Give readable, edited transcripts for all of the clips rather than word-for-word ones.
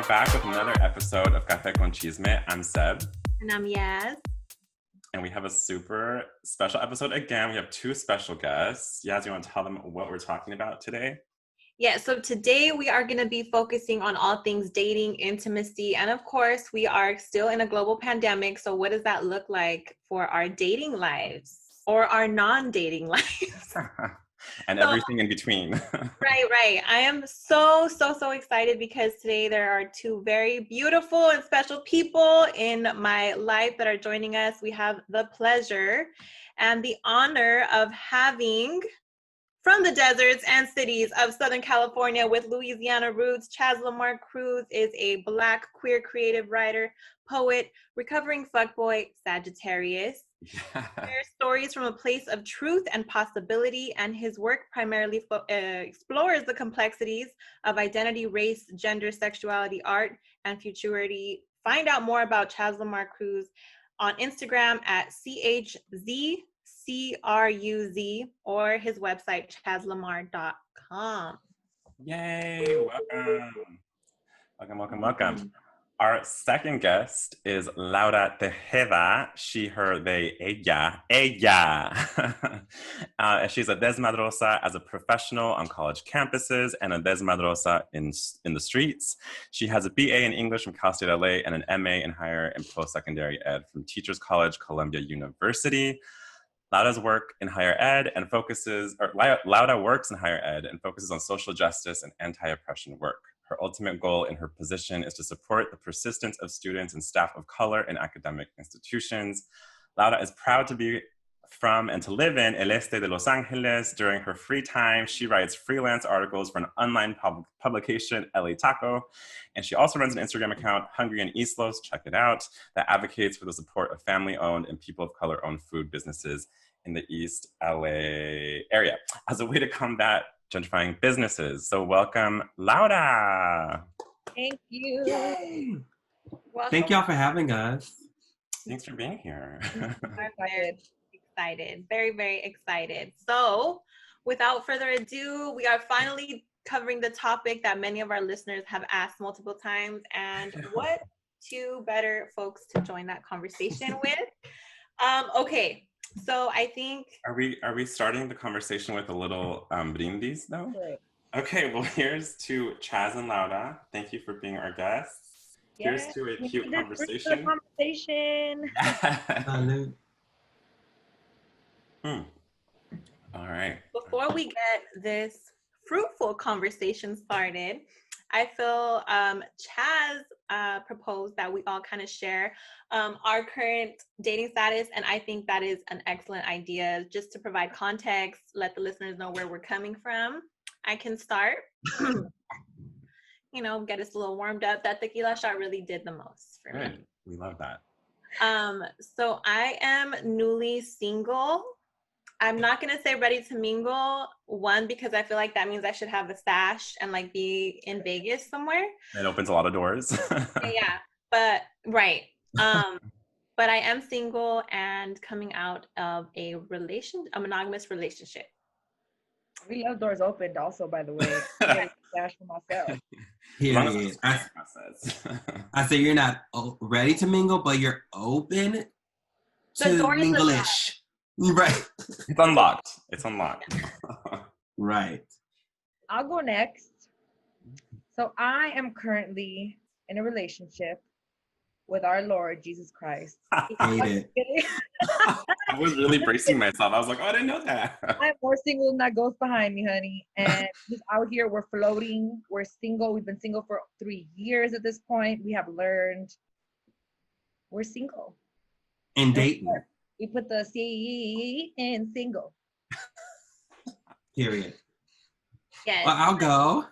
back with another episode of Café con Chisme. I'm Seb. And I'm Yaz. And we have a super special episode again. We have two special guests. Yaz, you want to tell them what we're talking about today? Yeah, so today we are going to be focusing on all things dating, intimacy, and of course, we are still in a global pandemic. So what does that look like for our dating lives or our non-dating lives? And everything in between. Right. I am so excited because today there are two very beautiful and special people in my life that are joining us. We have the pleasure and the honor of having, from the deserts and cities of Southern California with Louisiana roots, Chaz Lamar Cruz is a Black queer creative writer, poet, recovering fuckboy, Sagittarius. Shares stories from a place of truth and possibility, and his work primarily explores the complexities of identity, race, gender, sexuality, art, and futurity. Find out more about Chaz Lamar Cruz on Instagram at CHZCRUZ or his website, chazlamar.com. Yay, welcome. Our second guest is Laura Tejeda. She, her, they, ella. She's a desmadrosa as a professional on college campuses and a desmadrosa in the streets. She has a BA in English from Cal State LA and an MA in higher and post-secondary ed from Teachers College, Columbia University. Laura works in higher ed and focuses on social justice and anti-oppression work. Her ultimate goal in her position is to support the persistence of students and staff of color in academic institutions. Laura is proud to be from and to live in El Este de Los Angeles. During her free time, she writes freelance articles for an online publication, LA Taco. And she also runs an Instagram account, Hungry and Islos, check it out, that advocates for the support of family-owned and people of color-owned food businesses in the East LA area as a way to combat gentrifying businesses. So welcome, Laura. Thank you. Yay. Thank y'all for having us. Thanks for being here. Very excited. So without further ado, we are finally covering the topic that many of our listeners have asked multiple times. And what two better folks to join that conversation with? Okay. So I think... Are we starting the conversation with a little brindis though? Right. Okay, well here's to Chaz and Laura. Thank you for being our guests. Here's to a cute conversation. All right. Before we get this fruitful conversation started, I feel Chaz proposed that we all kind of share our current dating status, and I think that is an excellent idea. Just to provide context, let the listeners know where we're coming from. I can start. Get us a little warmed up. That tequila shot really did the most for me. We love that. So I am newly single. I'm not going to say ready to mingle, one, because I feel like that means I should have a stash and be in Vegas somewhere. It opens a lot of doors. Yeah, but right. But I am single and coming out of a monogamous relationship. We love doors opened also, by the way. I stash for myself. Here I say you're not ready to mingle, but you're open to mingle-ish. Right. It's unlocked. Right. I'll go next. So I am currently in a relationship with our Lord Jesus Christ. Hate it. I was really bracing myself. I was like, oh, I didn't know that. I'm more single than that ghost behind me, honey. And just out here, we're floating. We're single. We've been single for 3 years at this point. We have learned we're single. And dating. We put the C in single. Period. Yes. Well, I'll go.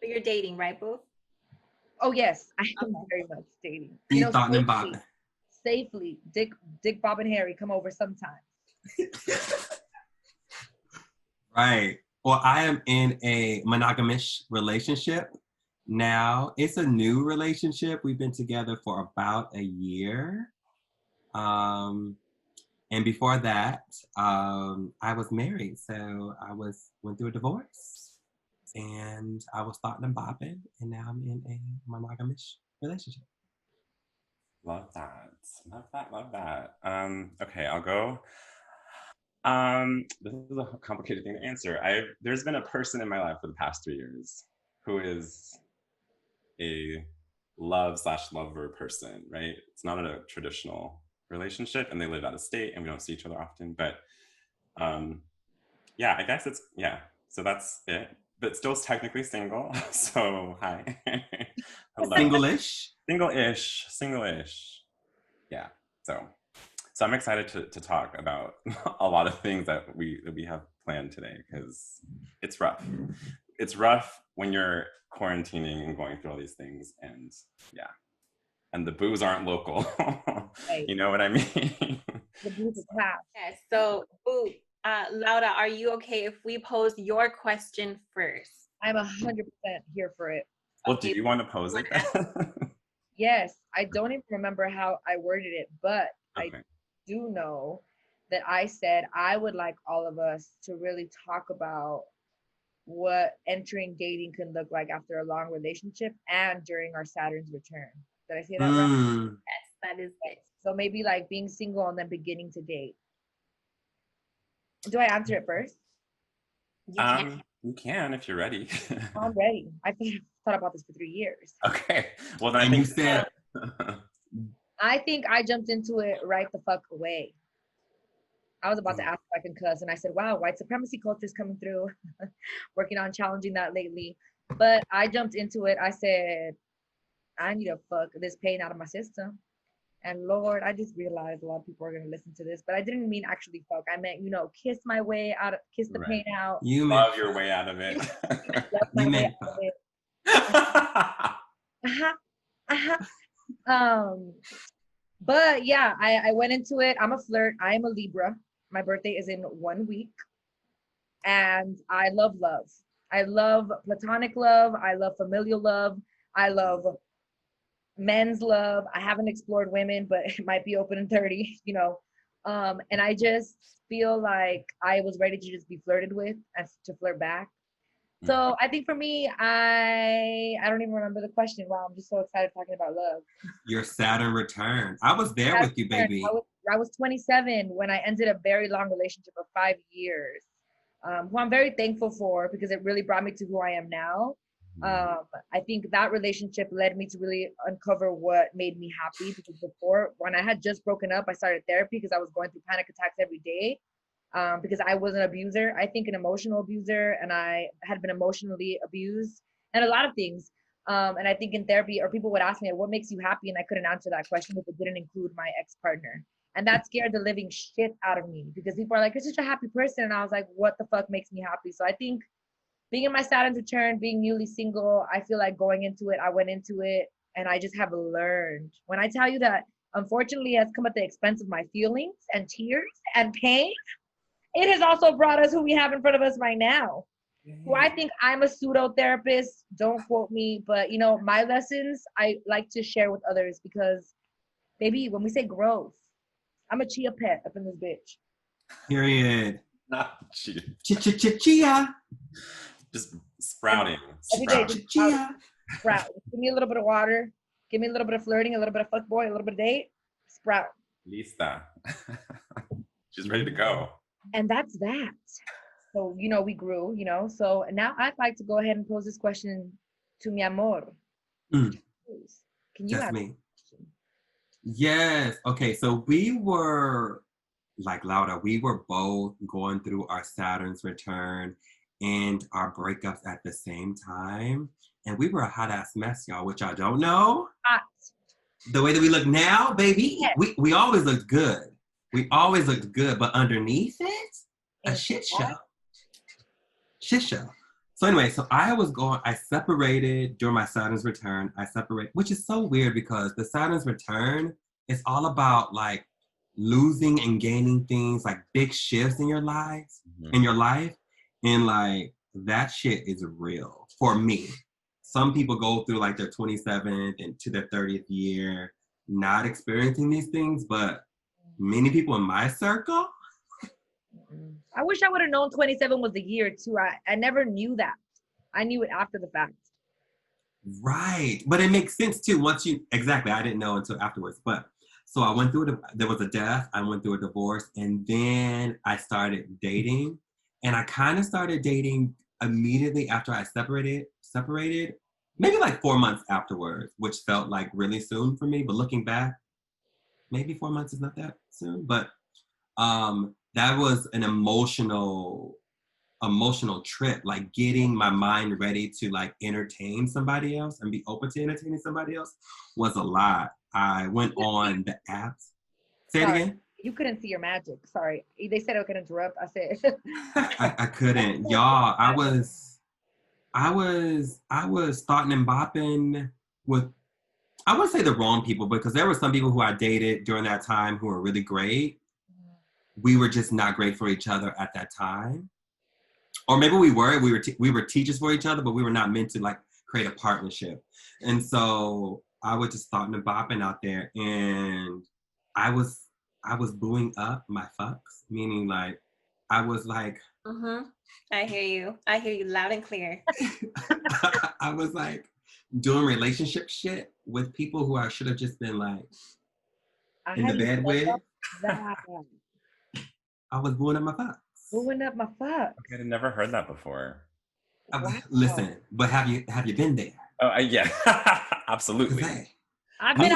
But you're dating, right, Boo? Oh, yes. I am very much dating. You thought and Bob. Safely. Dick, Bob, and Harry come over sometime. Right. Well, I am in a monogamous relationship now. It's a new relationship. We've been together for about a year. And before that, I was married, so I went through a divorce. And I was starting and bopping, and now I'm in a monogamous relationship. Love that. Love that. Love that. Okay, I'll go. This is a complicated thing to answer. There's been a person in my life for the past 3 years who is a love/lover person, right? It's not a traditional relationship, and they live out of state, and we don't see each other often. But yeah, I guess so that's it. But still technically single. So hi. Hello. Single-ish? Single-ish. Yeah. So I'm excited to talk about a lot of things that we have planned today, because it's rough. It's rough when you're quarantining and going through all these things, and yeah. And the booze aren't local. Right. You know what I mean? The booze is class. Yes. So, Laura, are you okay if we pose your question first? I'm 100% here for it. Well, do you want to pose it then? Yes, I don't even remember how I worded it, but Okay. I do know that I said I would like all of us to really talk about what entering dating can look like after a long relationship and during our Saturn's return. Did I say that right? Yes, that is it. So maybe like being single and then beginning to date. Do I answer it first? You can if you're ready. I'm ready. I've thought about this for 3 years. Okay. Well, then And you said, I think I jumped into it right the fuck away. I was about to ask if I can cuss, and I said, wow, white supremacy culture is coming through. Working on challenging that lately. But I jumped into it. I said, I need to fuck this pain out of my system. And Lord, I just realized a lot of people are going to listen to this, but I didn't mean actually fuck. I meant, kiss my way out, kiss the pain out. You love your way out of it. Love my way out of it. But yeah, I went into it. I'm a flirt. I am a Libra. My birthday is in 1 week. And I love love. I love platonic love. I love familial love. I love men's love. I haven't explored women, but it might be open in 30, and I just feel like I was ready to just be flirted with and to flirt back. So I think for me, I don't even remember the question. Wow, I'm just so excited talking about love. Your Saturn return. I was there with you, baby. I was 27 when I ended a very long relationship of 5 years, who I'm very thankful for because it really brought me to who I am now. I think that relationship led me to really uncover what made me happy, because before, when I had just broken up, I started therapy because I was going through panic attacks every day, because I was an abuser, I think an emotional abuser, and I had been emotionally abused and a lot of things. And I think in therapy, or people would ask me, what makes you happy? And I couldn't answer that question if it didn't include my ex-partner. And that scared the living shit out of me, because people are like, you're such a happy person. And I was like, what the fuck makes me happy? So I think being in my Saturn's return, being newly single, I feel like going into it, I went into it and I just have learned. When I tell you that, unfortunately, it has come at the expense of my feelings and tears and pain, it has also brought us who we have in front of us right now. Who I think I'm a pseudo therapist, don't quote me, but my lessons I like to share with others, because baby, when we say growth, I'm a chia pet up in this bitch. Period. Not chia. Chia. Just sprouting. Every day, just sprout. Give me a little bit of water. Give me a little bit of flirting, a little bit of fuckboy, a little bit of date. Sprout. Lista. She's ready to go. And that's that. So, we grew, So now I'd like to go ahead and pose this question to mi amor. Can you That's me. Yes. Okay. So we were, like Laura, we were both going through our Saturn's return and our breakups at the same time. And we were a hot ass mess, y'all, which I don't know. Hot. The way that we look now, baby, yes. we always looked good. We always looked good, but underneath it, a shit show. Shit show. So anyway, I separated during my Saturn's return. Which is so weird because the Saturn's return is all about like losing and gaining things, like big shifts in your life, and like that shit is real for me. Some people go through like their 27th and to their 30th year not experiencing these things, but many people in my circle. I wish I would have known 27 was the year too. I never knew that. I knew it after the fact. Right. But it makes sense too. Exactly. I didn't know until afterwards. But so I went through there was a death. I went through a divorce, and then I started dating. And I kind of started dating immediately after I separated, maybe like 4 months afterwards, which felt like really soon for me. But looking back, maybe 4 months is not that soon. But that was an emotional trip, like getting my mind ready to like entertain somebody else and be open to entertaining somebody else was a lot. I went on the apps. Say it again. You couldn't see your magic. Sorry. They said I could interrupt. I said I couldn't. Y'all, I was starting and bopping with, I wouldn't say the wrong people, because there were some people who I dated during that time who were really great. We were just not great for each other at that time. Or maybe we were teachers for each other, but we were not meant to like create a partnership. And so I was just starting and bopping out there, and I was booing up my fucks, meaning like I was like, I hear you loud and clear. I was like doing relationship shit with people who I should have just been like in the bed with. I was booing up my fucks. Booing up my fucks. Okay, I'd never heard that before. Wow. Listen, but have you been there? Oh, yeah, absolutely. Hey, I've been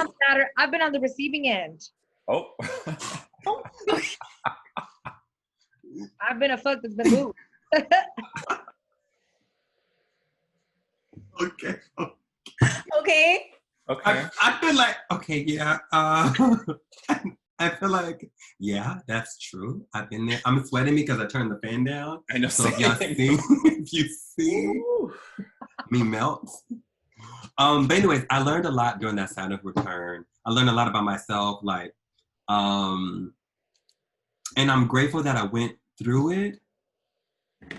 on the receiving end. Oh. I've been a fuck that's been booed. Okay. Okay. I feel like, okay, yeah. I feel like, yeah, that's true. I've been there. I'm sweating because I turned the fan down. I know. So if you see me melt. But anyways, I learned a lot during that Saturn return. I learned a lot about myself, like, and I'm grateful that I went through it,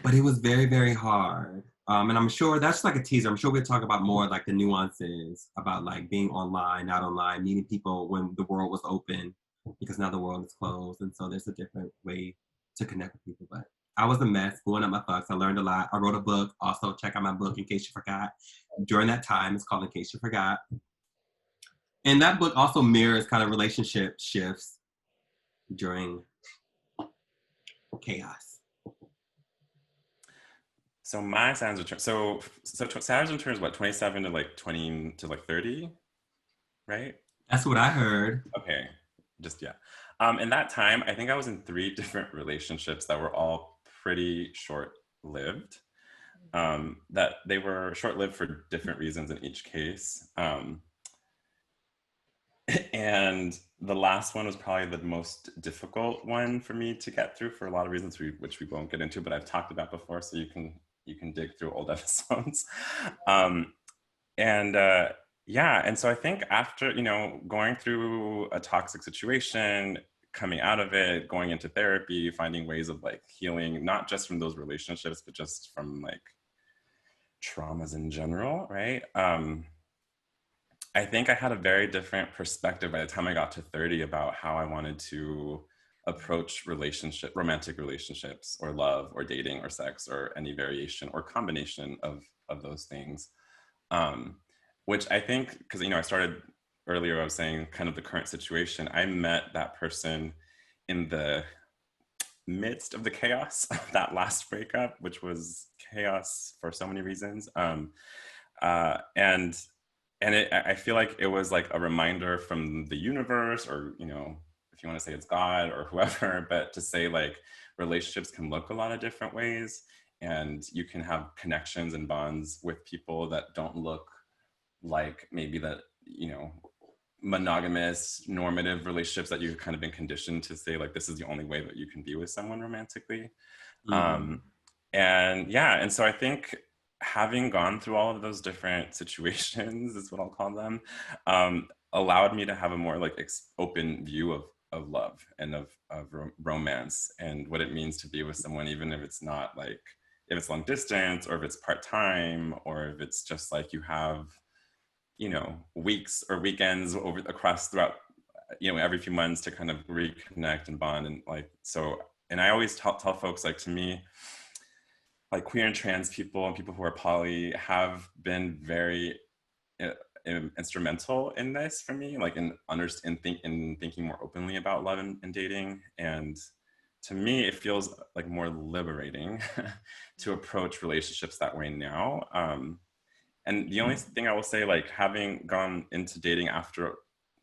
but it was very, very hard. And I'm sure that's like a teaser. I'm sure we'll talk about more like the nuances about like being online, not online, meeting people when the world was open, because now the world is closed. And so there's a different way to connect with people. But I was a mess, going up my fucks. I learned a lot. I wrote a book. Also, check out my book in case you forgot. During that time, it's called In Case You Forgot. And that book also mirrors kind of relationship shifts during chaos. So my Saturn's return. So Saturn's return is what, 27 to like 20 to like 30, right? That's what I heard. Okay, just yeah. In that time, I think I was in 3 different relationships that were all pretty short-lived. That they were short-lived for different reasons in each case. And the last one was probably the most difficult one for me to get through for a lot of reasons, which we won't get into, but I've talked about before, so you can dig through old episodes. Yeah, and so I think after, going through a toxic situation, coming out of it, going into therapy, finding ways of like healing, not just from those relationships, but just from like traumas in general, right? I think I had a very different perspective by the time I got to 30 about how I wanted to approach romantic relationships, or love, or dating, or sex, or any variation or combination of those things. Which I think, because, I started earlier, I was saying kind of the current situation. I met that person in the midst of the chaos of that last breakup, which was chaos for so many reasons. I feel like it was like a reminder from the universe, or, if you want to say it's God or whoever, but to say like relationships can look a lot of different ways, and you can have connections and bonds with people that don't look like maybe that, monogamous normative relationships that you've kind of been conditioned to say like this is the only way that you can be with someone romantically. And so I think having gone through all of those different situations, is what I'll call them, allowed me to have a more like open view of love and of romance, and what it means to be with someone, even if it's not like, if it's long distance, or if it's part-time, or if it's just like you have, weeks or weekends throughout, every few months to kind of reconnect and bond. And like, so, and I always tell folks, like, to me, like queer and trans people and people who are poly have been very instrumental in this for me, like in thinking more openly about love and dating. And to me, it feels like more liberating to approach relationships that way now. And the only thing I will say, like having gone into dating after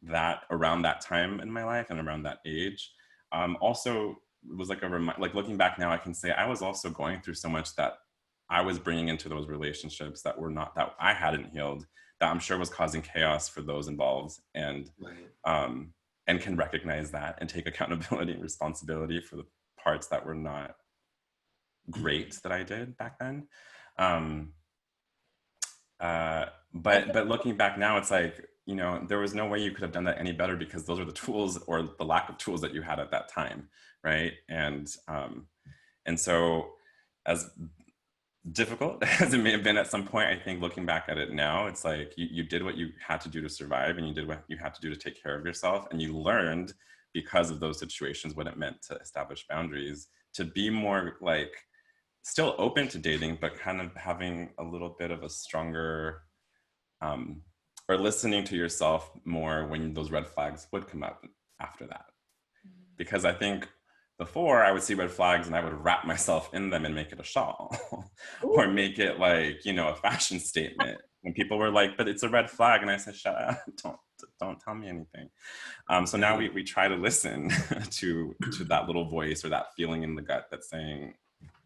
that, around that time in my life and around that age, also was like like looking back now, I can say I was also going through so much that I was bringing into those relationships that were not, that I hadn't healed, that I'm sure was causing chaos for those involved, and and can recognize that and take accountability and responsibility for the parts that were not great that I did back then. But looking back now, it's like, you know, there was no way you could have done that any better, because those are the tools, or the lack of tools, that you had at that time, right? And so, as difficult as it may have been at some point, I think looking back at it now, it's like you did what you had to do to survive, and you did what you had to do to take care of yourself, and you learned, because of those situations, what it meant to establish boundaries, to be more like still open to dating, but kind of having a little bit of a stronger or listening to yourself more when those red flags would come up after that. Because I think before, I would see red flags and I would wrap myself in them and make it a shawl or make it like, you know, a fashion statement. When people were like, but it's a red flag. And I said, shut up, don't tell me anything. So now we try to listen to that little voice or that feeling in the gut that's saying,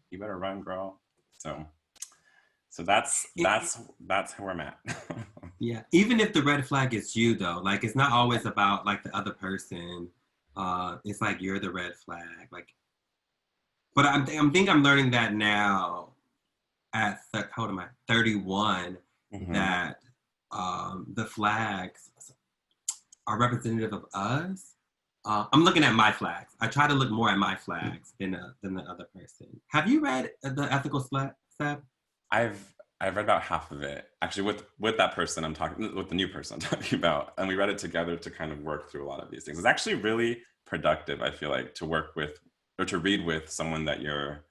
you better run, girl. So that's where I'm at. Yeah, even if the red flag is you though, like it's not always about like the other person. It's like you're the red flag. Like, but I think I'm learning that now at how old am I? 31. That the flags are representative of us. I'm looking at my flags. I try to look more at my flags than the other person. Have you read The Ethical Slut, Seb? I've read about half of it, actually, with that person I'm talking, with the new person I'm talking about, and we read it together to kind of work through a lot of these things. It's actually really productive, I feel like, to work with or to read with someone that you're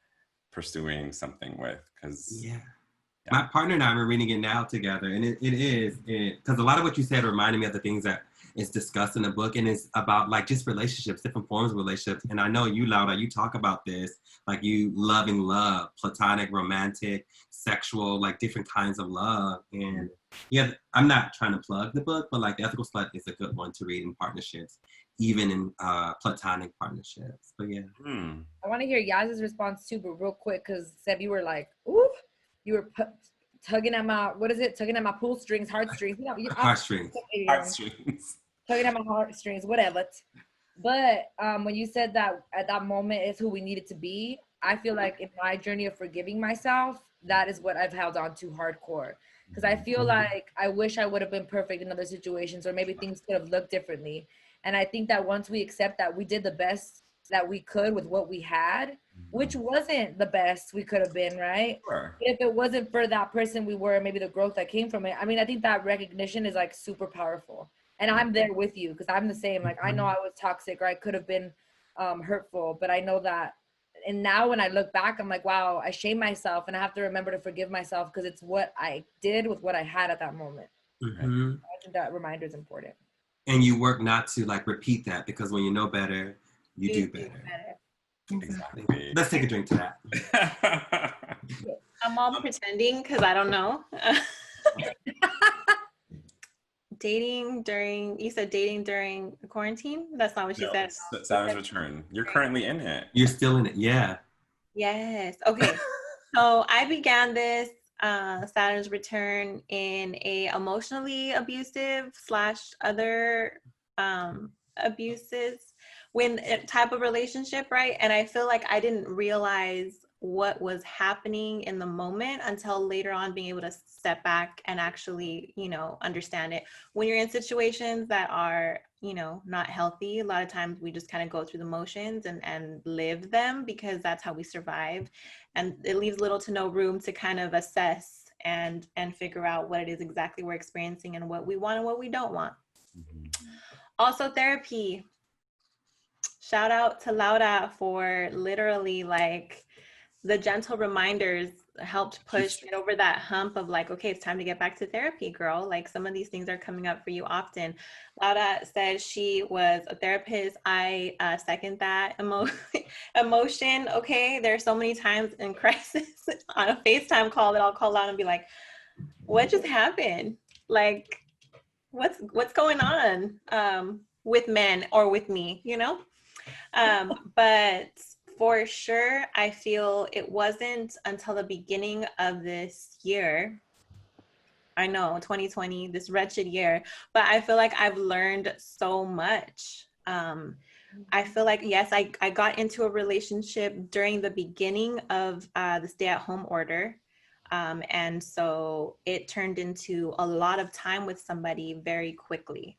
pursuing something with, because my partner and I were reading it now together, and it is because a lot of what you said reminded me of the things that is discussed in the book, and it's about like just relationships, different forms of relationships. And I know you, Laura, you talk about this, like you loving love, platonic, romantic, sexual, like different kinds of love. And yeah, I'm not trying to plug the book, but like The Ethical Slut is a good one to read in partnerships, even in platonic partnerships. But yeah. I want to hear Yaz's response too, but real quick, because Seb, you were like, ooh, you were tugging at my, what is it? Tugging at my pull strings, heartstrings. You know, heartstrings. Heartstrings. Tugging at my heartstrings, whatever. But when you said that at that moment is who we needed to be, I feel like in my journey of forgiving myself, that is what I've held on to hardcore. Because I feel like I wish I would have been perfect in other situations, or maybe things could have looked differently. And I think that once we accept that we did the best that we could with what we had, which wasn't the best we could have been, right? Sure. But if it wasn't for that person we were, maybe the growth that came from it, I mean, I think that recognition is like super powerful. And I'm there with you, because I'm the same. Like, I know I was toxic, or I could have been hurtful, but I know that. And now when I look back, I'm like, wow, I shame myself, and I have to remember to forgive myself, because it's what I did with what I had at that moment. I think that reminder is important. And you work not to like repeat that, because when you know better, you do better. Exactly. Let's take a drink to that. I'm all pretending because I don't know. You said dating during quarantine? That's not what you said. Saturn's return. You're currently in it. You're still in it, yeah. Yes. Okay. So I began this Saturn's return in a emotionally abusive / other abuses type of relationship, right? And I feel like I didn't realize what was happening in the moment until later on, being able to step back and actually, you know, understand it. When you're in situations that are, you know, not healthy, a lot of times we just kind of go through the motions and live them, because that's how we survive. And it leaves little to no room to kind of assess and figure out what it is exactly we're experiencing and what we want and what we don't want. Also, therapy. Shout out to Laura for literally like the gentle reminders helped push get over that hump of like, okay, it's time to get back to therapy, girl. Like some of these things are coming up for you often. Laura said she was a therapist. I second that emotion. Okay, there are so many times in crisis on a FaceTime call that I'll call out and be like, what just happened? Like, what's going on with men or with me, you know? But for sure, I feel it wasn't until the beginning of this year, I know 2020, this wretched year, but I feel like I've learned so much. I feel like, yes, I got into a relationship during the beginning of the stay-at-home order. And so it turned into a lot of time with somebody very quickly.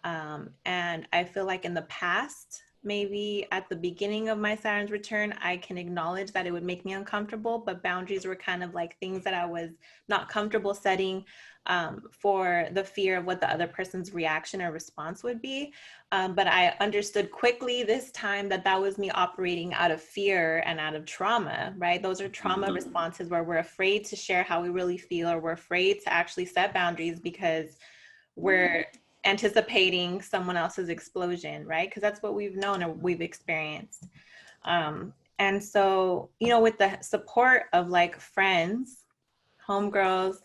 And I feel like in the past, maybe at the beginning of my Saturn's return, I can acknowledge that it would make me uncomfortable, but boundaries were kind of like things that I was not comfortable setting for the fear of what the other person's reaction or response would be. But I understood quickly this time that that was me operating out of fear and out of trauma, right? Those are trauma responses where we're afraid to share how we really feel, or we're afraid to actually set boundaries because we're anticipating someone else's explosion, right? Because that's what we've known or we've experienced. And so, you know, with the support of like friends, homegirls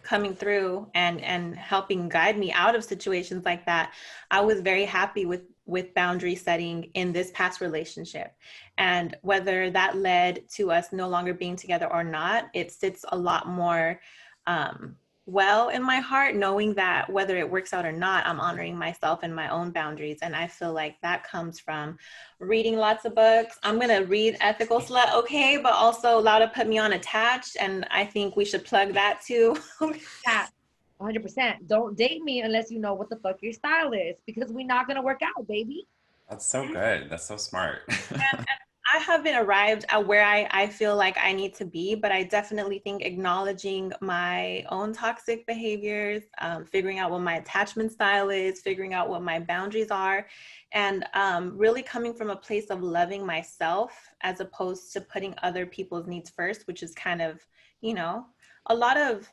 coming through and helping guide me out of situations like that, I was very happy with boundary setting in this past relationship. And whether that led to us no longer being together or not, it sits a lot more well in my heart, knowing that whether it works out or not, I'm honoring myself and my own boundaries. And I feel like that comes from reading lots of books. I'm going to read Ethical Slut, okay, but also Laura put me on Attached, and I think we should plug that too. Yeah, 100%. Don't date me unless you know what the fuck your style is, because we're not going to work out, baby. That's so good. That's so smart. And I haven't arrived at where I feel like I need to be, but I definitely think acknowledging my own toxic behaviors, figuring out what my attachment style is, figuring out what my boundaries are, and really coming from a place of loving myself as opposed to putting other people's needs first, which is kind of, you know, a lot of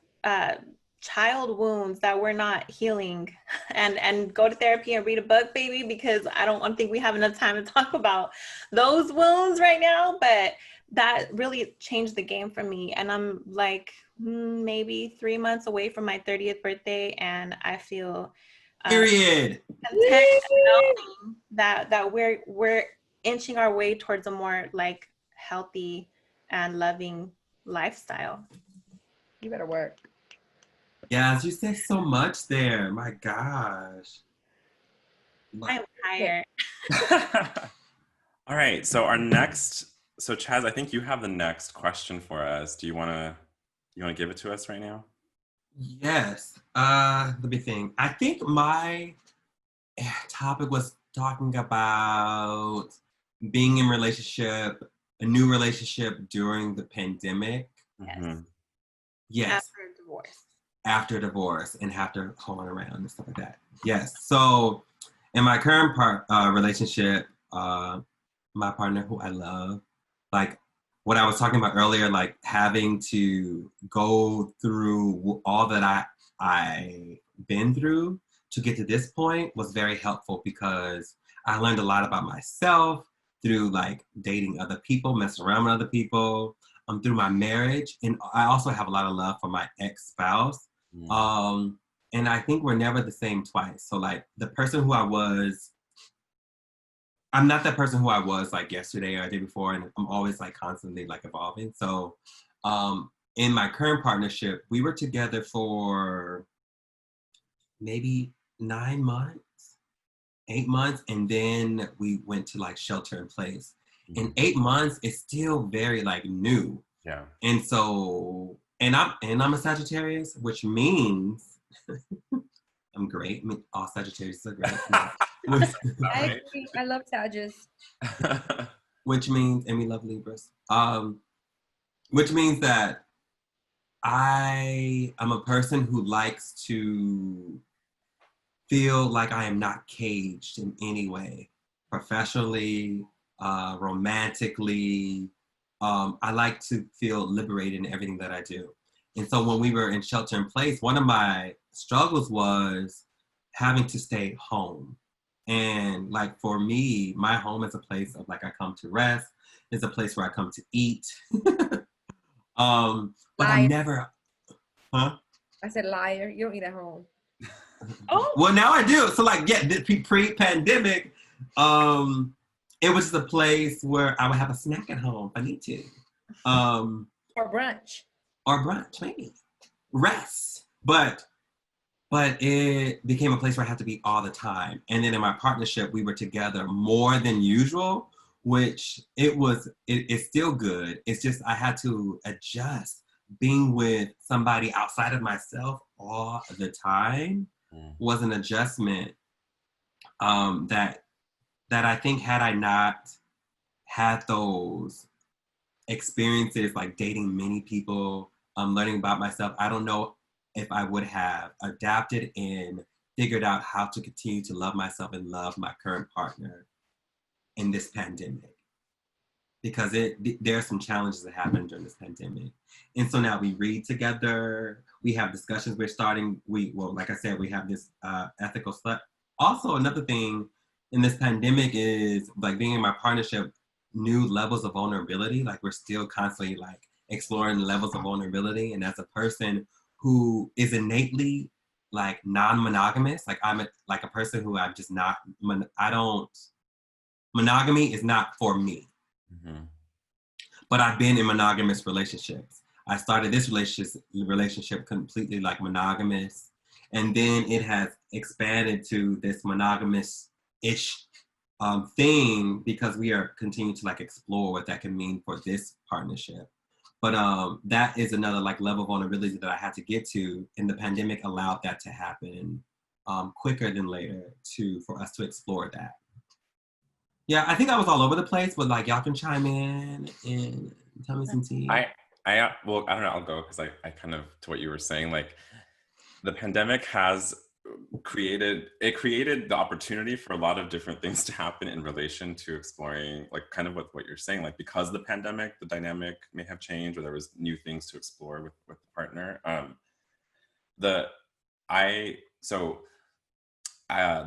child wounds that we're not healing. And go to therapy and read a book, baby, because I don't think we have enough time to talk about those wounds right now, but that really changed the game for me. And I'm like maybe 3 months away from my 30th birthday, and I feel Period. content knowing that we're inching our way towards a more like healthy and loving lifestyle. You better work. Yes, you said so much there. My gosh. I'm tired. All right. So Chaz, I think you have the next question for us. Do you want to give it to us right now? Yes. Let me think. I think my topic was talking about being in a new relationship during the pandemic. Yes. Mm-hmm. Yes. After divorce. After divorce and after hoeing around and stuff like that. Yes. So in my current relationship, my partner who I love, like what I was talking about earlier, like having to go through all that I been through to get to this point was very helpful, because I learned a lot about myself through like dating other people, messing around with other people, through my marriage. And I also have a lot of love for my ex-spouse. Mm. And I think we're never the same twice. So like the person who I was, I'm not that person who I was like yesterday or the day before, and I'm always like constantly like evolving. So in my current partnership, we were together for maybe 9 months, 8 months, and then we went to like shelter in place. Mm-hmm. In 8 months, it's still very like new. Yeah. And so, and I'm a Sagittarius, which means I'm great. I mean, all Sagittarius are great. I agree. I love Sagittarius. Which means, and we love Libras. Which means that I am a person who likes to feel like I am not caged in any way, professionally, romantically, I like to feel liberated in everything that I do. And so when we were in shelter in place, one of my struggles was having to stay home. And like for me, my home is a place of like I come to rest. It's a place where I come to eat. But I'm never, huh? I said liar. You don't eat at home. Oh. Well, now I do. So like, yeah, pre-pandemic, it was just a place where I would have a snack at home if I need to. Or brunch. Or brunch, maybe. Rest. But it became a place where I had to be all the time. And then in my partnership, we were together more than usual, which it's still good. It's just I had to adjust. Being with somebody outside of myself all the time was an adjustment that I think had I not had those experiences like dating many people, learning about myself, I don't know if I would have adapted and figured out how to continue to love myself and love my current partner in this pandemic. Because there are some challenges that happened during this pandemic. And so now we read together, we have discussions, like I said, we have this ethical stuff. Also, another thing in this pandemic is like being in my partnership, new levels of vulnerability. Like we're still constantly like exploring levels of vulnerability. And as a person who is innately like non-monogamous, like I'm a person who I'm just not, monogamy is not for me. Mm-hmm. But I've been in monogamous relationships. I started this relationship completely like monogamous, and then it has expanded to this monogamous-ish thing because we are continuing to like explore what that can mean for this partnership. But that is another like level of vulnerability that I had to get to, and the pandemic allowed that to happen quicker than later for us to explore that. Yeah, I think I was all over the place, but like y'all can chime in and tell me some tea. Well, I don't know, I'll go because I kind of, to what you were saying, like the pandemic has created the opportunity for a lot of different things to happen in relation to exploring, like kind of what you're saying, like because of the pandemic, the dynamic may have changed or there was new things to explore with the partner. The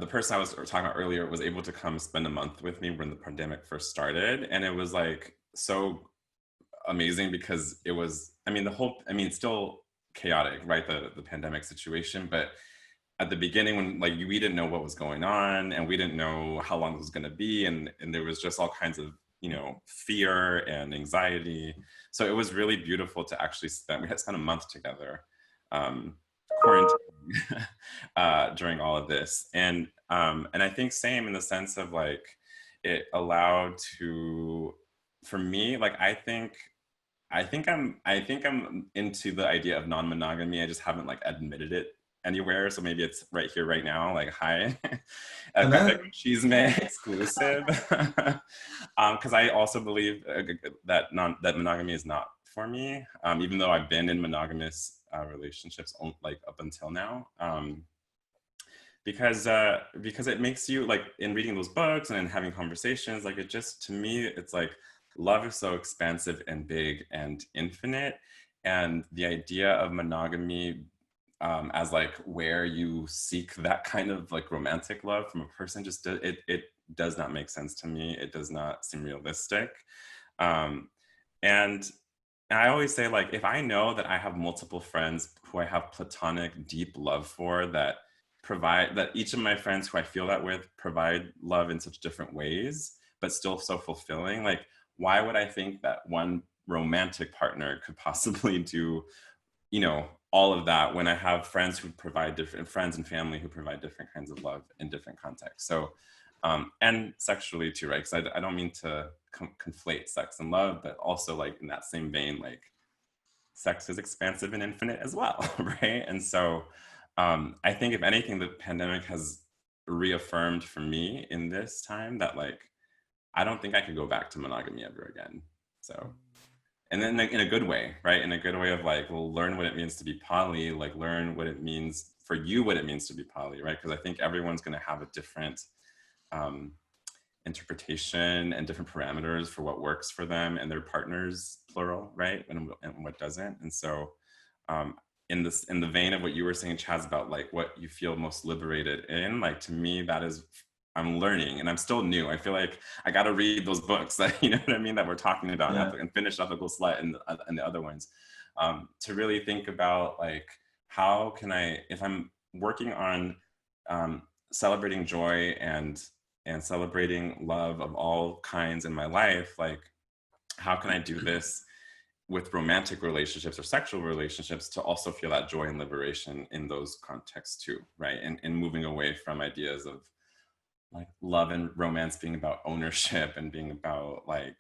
person I was talking about earlier was able to come spend a month with me when the pandemic first started. And it was like so amazing because it was, it's still chaotic, right? The pandemic situation. But at the beginning when like we didn't know what was going on and we didn't know how long it was going to be. And there was just all kinds of, fear and anxiety. So it was really beautiful to actually we had spent a month together. Quarantine during all of this, and I think same in the sense of like it allowed for me, like I think I'm into the idea of non-monogamy. I just haven't like admitted it anywhere, so maybe it's right here right now, like hi. She's my exclusive because I also believe that monogamy is not for me, even though I've been in monogamous relationships like up until now, because it makes you like in reading those books and in having conversations, like it just, to me, it's like love is so expansive and big and infinite, and the idea of monogamy as like where you seek that kind of like romantic love from a person just it does not make sense to me. It does not seem realistic, and I always say, like, if I know that I have multiple friends who I have platonic, deep love for, that each of my friends who I feel that with provide love in such different ways, but still so fulfilling, like, why would I think that one romantic partner could possibly do, all of that when I have friends who provide different, friends and family who provide different kinds of love in different contexts? So, and sexually too, right? Because I don't mean to conflate sex and love, but also like in that same vein, like sex is expansive and infinite as well, right? And so I think if anything, the pandemic has reaffirmed for me in this time that like, I don't think I could go back to monogamy ever again. So, and then like, in a good way, right? In a good way of like, well, learn what it means to be poly, like learn what it means for you, what it means to be poly, right? Because I think everyone's gonna have a different interpretation and different parameters for what works for them and their partners, plural, right? And what doesn't. And so in the vein of what you were saying, Chaz, about like what you feel most liberated in, like to me, that is, I'm learning and I'm still new. I feel like I got to read those books that, you know what I mean, that we're talking about, and finish Ethical Slut and the other ones, to really think about like, how can I, if I'm working on celebrating joy and celebrating love of all kinds in my life, like how can I do this with romantic relationships or sexual relationships to also feel that joy and liberation in those contexts too, right? And moving away from ideas of like love and romance being about ownership and being about like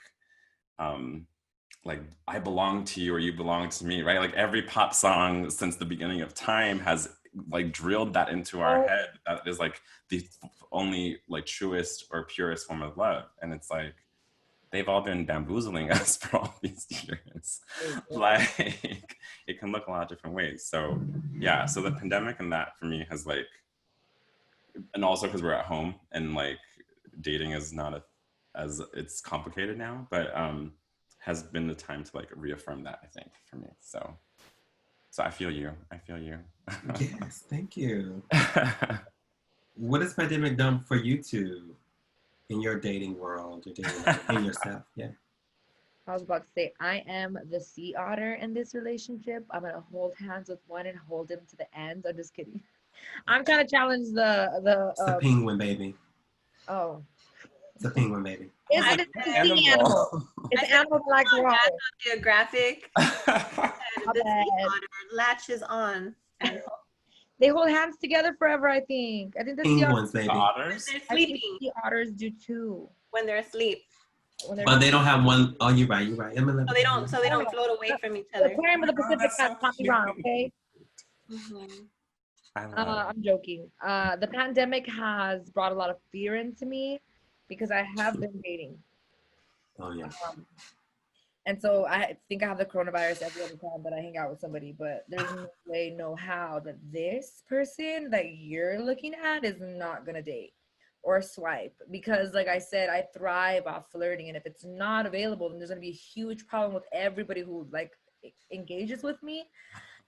I belong to you or you belong to me, right? Like every pop song since the beginning of time has like drilled that into our head. That is like the only like truest or purest form of love. And it's like, they've all been bamboozling us for all these years. Like, it can look a lot of different ways. So yeah, so the pandemic and that for me has like, and also because we're at home and like dating is not as it's complicated now, but has been the time to like reaffirm that, I think, for me. So I feel you. Yes, thank you. What has pandemic done for you two in your dating world, your dating life, in yourself? Yeah. I was about to say, I am the sea otter in this relationship. I'm gonna hold hands with one and hold him to the end. I'm just kidding. I'm trying to challenge It's the penguin, baby. Oh. It's a penguin, baby. It's a sea animal. It's an animal that likes water. Geographic. The sea otter latches on. And they hold hands together forever, I think. I think the penguins, baby. Otters? They're sleeping. The otters do too. When they're asleep. But they don't have one. Oh, you're right. So they don't float away from each other. The aquarium of the Pacific has Tommy Brown, okay? I'm joking. The pandemic has brought a lot of fear into me because I have been dating. Oh yeah. And so I think I have the coronavirus every other time that I hang out with somebody, but there's no way, no how that this person that you're looking at is not gonna date or swipe, because like I said, I thrive off flirting, and if it's not available, then there's gonna be a huge problem with everybody who like engages with me.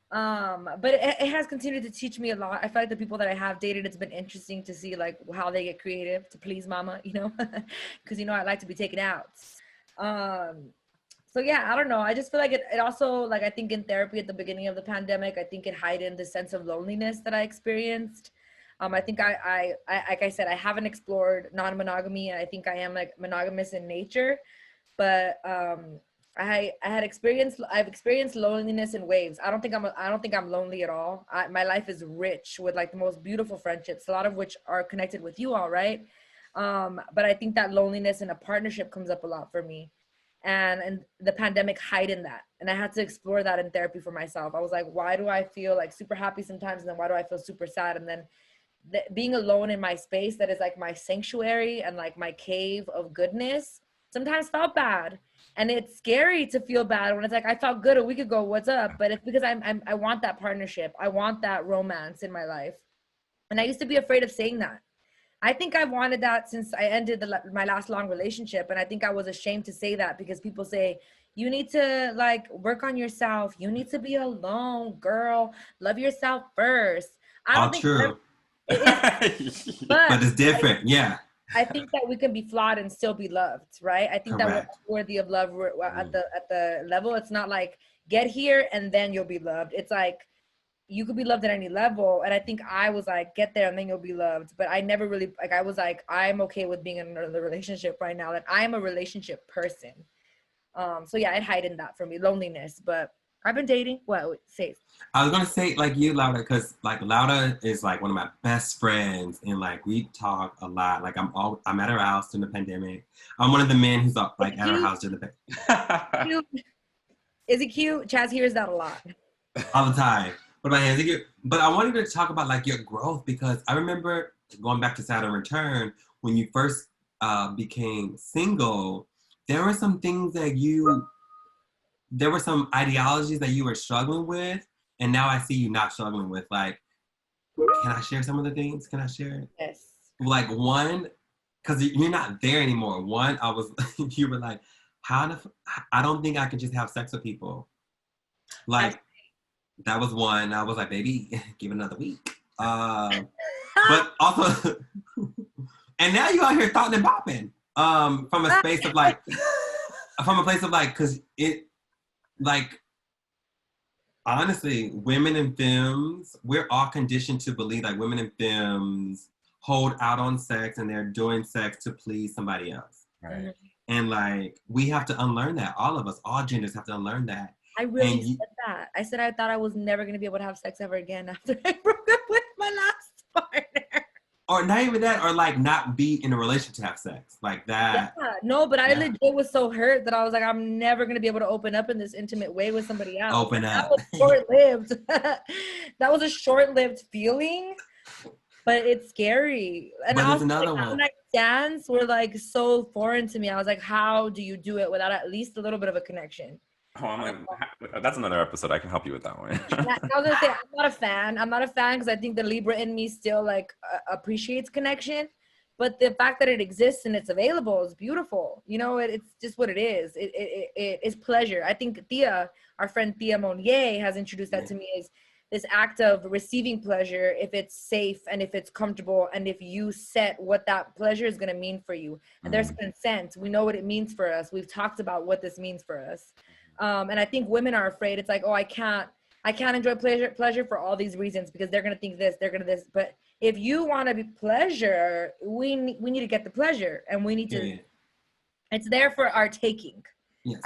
But it has continued to teach me a lot. I feel like the people that I have dated, it's been interesting to see like how they get creative to please mama, you know, because I like to be taken out. So yeah, I don't know. I just feel like it also, like, I think in therapy at the beginning of the pandemic, I think it heightened the sense of loneliness that I experienced. I think I like I said, I haven't explored non-monogamy, and I think I am like monogamous in nature, but I've experienced loneliness in waves. I don't think I'm lonely at all. My life is rich with like the most beautiful friendships, a lot of which are connected with you all, right? But I think that loneliness in a partnership comes up a lot for me. And the pandemic heightened that. And I had to explore that in therapy for myself. I was like, why do I feel like super happy sometimes? And then why do I feel super sad? And then being alone in my space that is like my sanctuary and like my cave of goodness sometimes felt bad. And it's scary to feel bad when it's like, I felt good a week ago, what's up? But it's because I want that partnership. I want that romance in my life. And I used to be afraid of saying that. I think I've wanted that since I ended my last long relationship. And I think I was ashamed to say that because people say, you need to like work on yourself. You need to be alone, girl. Love yourself first. I don't think true. But it's different. Yeah. I think that we can be flawed and still be loved, right? I think that we're worthy of love at the level. It's not like get here and then you'll be loved. It's like you could be loved at any level. And I think I was like, get there and then you'll be loved. But I never really, like, I was like, I'm okay with being in another relationship right now. Like, I'm a relationship person. So yeah, it heightened that for me, loneliness. But I've been dating. What? Say. I was gonna say like you, Laura, because like Laura is like one of my best friends, and like we talk a lot. Like I'm at her house during the pandemic. I'm one of the men who's up like at her house during the pandemic. Is it cute? Chaz hears that a lot. All the time. What about him? But I wanted to talk about like your growth, because I remember going back to Saturn Return when you first became single. There were some things that there were some ideologies that you were struggling with, and now I see you not struggling with. Like, can I share some of the things? Can I share it? Yes. Like one, because you're not there anymore. One, you were like, I don't think I can just have sex with people. Like, that was one. I was like, baby, give it another week. But also, and now you out here thought and popping. From a space of like, because it, like, honestly, women in films, we're all conditioned to believe like women in films hold out on sex and they're doing sex to please somebody else. Right. And like, we have to unlearn that. All of us, all genders have to unlearn that. I really said that. I said I thought I was never going to be able to have sex ever again after I broke up with my last partner. Or not even that, or like not be in a relationship to have sex. Like that. Yeah, no, but I legit was so hurt that I was like, I'm never going to be able to open up in this intimate way with somebody else. Open up. That was short-lived. That was a short-lived feeling, but it's scary. And but also, there's another one. Night stands were like so foreign to me. I was like, how do you do it without at least a little bit of a connection? Oh, I'm like, that's another episode. I can help you with that one. I was gonna say, I'm not a fan because I think the Libra in me still like appreciates connection, but the fact that it exists and it's available is beautiful. You know, it's just what it is. It is pleasure. I think our friend Thea Monnier has introduced that to me as this act of receiving pleasure if it's safe and if it's comfortable and if you set what that pleasure is going to mean for you. And there's consent. We know what it means for us. We've talked about what this means for us. And I think women are afraid. It's like, oh, I can't enjoy pleasure for all these reasons because they're going to think this, they're going to this. But if you want to be pleasure, we need to get the pleasure and we need to, it's there for our taking. Yes,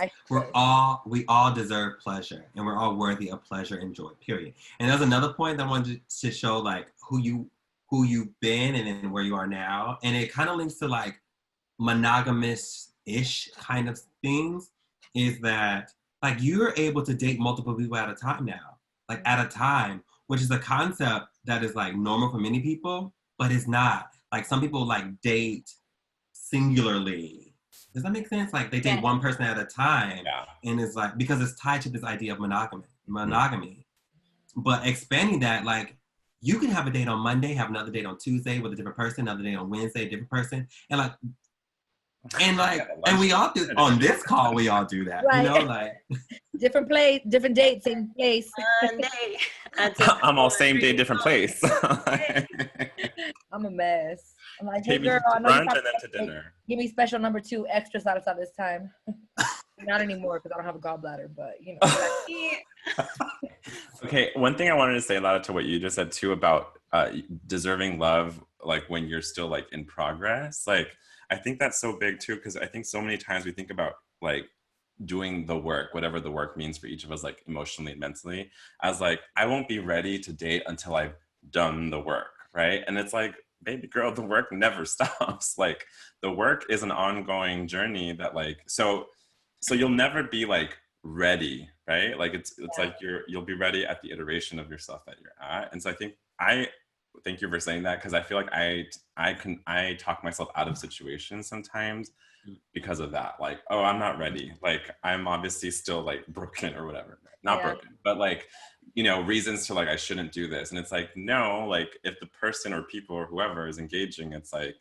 we all deserve pleasure and we're all worthy of pleasure and joy, period. And there's another point that I wanted to show like who you've been and then where you are now. And it kind of links to like monogamous-ish kind of things is that like you're able to date multiple people at a time now, like at a time, which is a concept that is like normal for many people, but it's not. Like some people like date singularly. Does that make sense? Like they date one person at a time, and it's like because it's tied to this idea of monogamy. But expanding that, like you can have a date on Monday, have another date on Tuesday with a different person, another date on Wednesday, a different person, and we all do on this call. We all do that, you know, like different place, different date, same place. I'm all same day, different place. I'm a mess. I'm like, hey Take girl, me to brunch and then to dinner. Give me special number 2 extra salsa this time. Not anymore because I don't have a gallbladder, but you know. Okay, one thing I wanted to say, Laura, to what you just said too about deserving love, like when you're still like in progress, like. I think that's so big too, because I think so many times we think about like doing the work, whatever the work means for each of us, like emotionally and mentally, as like, I won't be ready to date until I've done the work, right? And it's like, baby girl, the work never stops. Like the work is an ongoing journey that like, so you'll never be like ready, right? Like it's like you'll be ready at the iteration of yourself that you're at. And so thank you for saying that because I feel like I talk myself out of situations sometimes because of that. Like, oh, I'm not ready. Like, I'm obviously still like broken or whatever. Not broken, but like, you know, reasons to like I shouldn't do this. And it's like, no, like if the person or people or whoever is engaging, it's like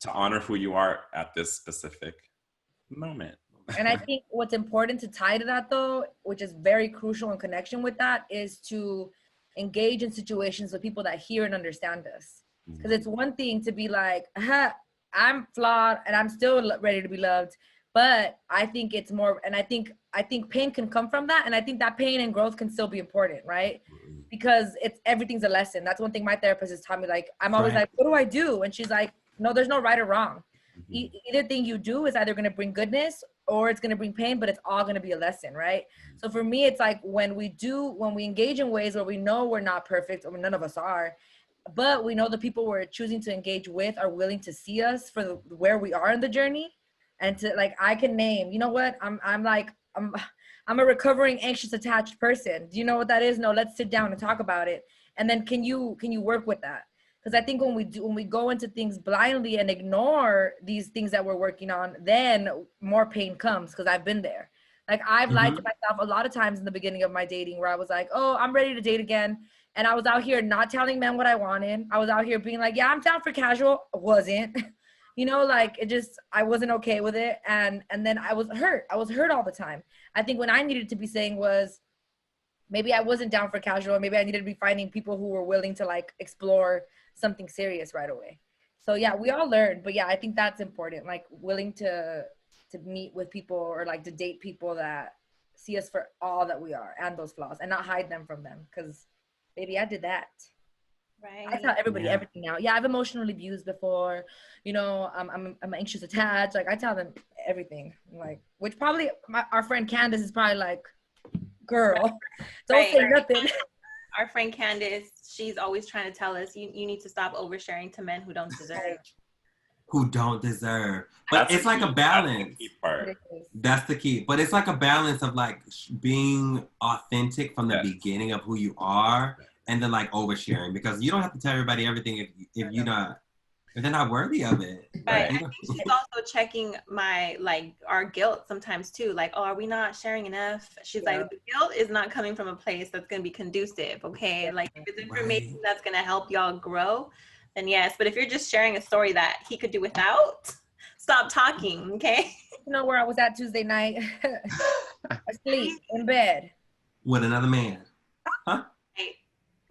to honor who you are at this specific moment. And I think what's important to tie to that though, which is very crucial in connection with that, is to engage in situations with people that hear and understand us. Because it's one thing to be like, I'm flawed and I'm still ready to be loved, but I think it's more, and I think pain can come from that, and I think that pain and growth can still be important, right? Because everything's a lesson. That's one thing my therapist has taught me. Like I'm always like, what do I do? And she's like, no, there's no right or wrong. Either thing you do is either going to bring goodness or it's going to bring pain, but it's all going to be a lesson, right? So for me, it's like when we engage in ways where we know we're not perfect, or none of us are, but we know the people we're choosing to engage with are willing to see us for where we are in the journey, and to like, I can name, you know what, I'm a recovering anxious attached person. Do you know what that is? No, let's sit down and talk about it. And then can you work with that? Because I think when we go into things blindly and ignore these things that we're working on, then more pain comes, because I've been there. Like I've lied to myself a lot of times in the beginning of my dating where I was like, oh, I'm ready to date again. And I was out here not telling men what I wanted. I was out here being like, yeah, I'm down for casual. I wasn't. You know, like it just, I wasn't okay with it. And then I was hurt all the time. I think when I needed to be saying was, maybe I wasn't down for casual, maybe I needed to be finding people who were willing to like explore something serious right away. So yeah, we all learn, but yeah, I think that's important, like willing to meet with people or like to date people that see us for all that we are and those flaws and not hide them from them, because baby, I did that. Right. I tell everybody everything now. Yeah, I've emotionally abused before. You know, I'm anxious attached. Like I tell them everything. Like, which probably our friend Candace is probably like, girl, don't say nothing. Our friend Candace, she's always trying to tell us, you need to stop oversharing to men who don't deserve. Who don't deserve. But it's like a balance. That's the key. But it's like a balance of like being authentic from the beginning of who you are, and then like oversharing, because you don't have to tell everybody everything if they're not worthy of it. Right. I think she's also checking our guilt sometimes too. Like, oh, are we not sharing enough? She's like, the guilt is not coming from a place that's going to be conducive. Okay. Like if it's information that's going to help y'all grow, then yes. But if you're just sharing a story that he could do without, stop talking. Okay. You know where I was at Tuesday night? Asleep in bed. With another man. Huh?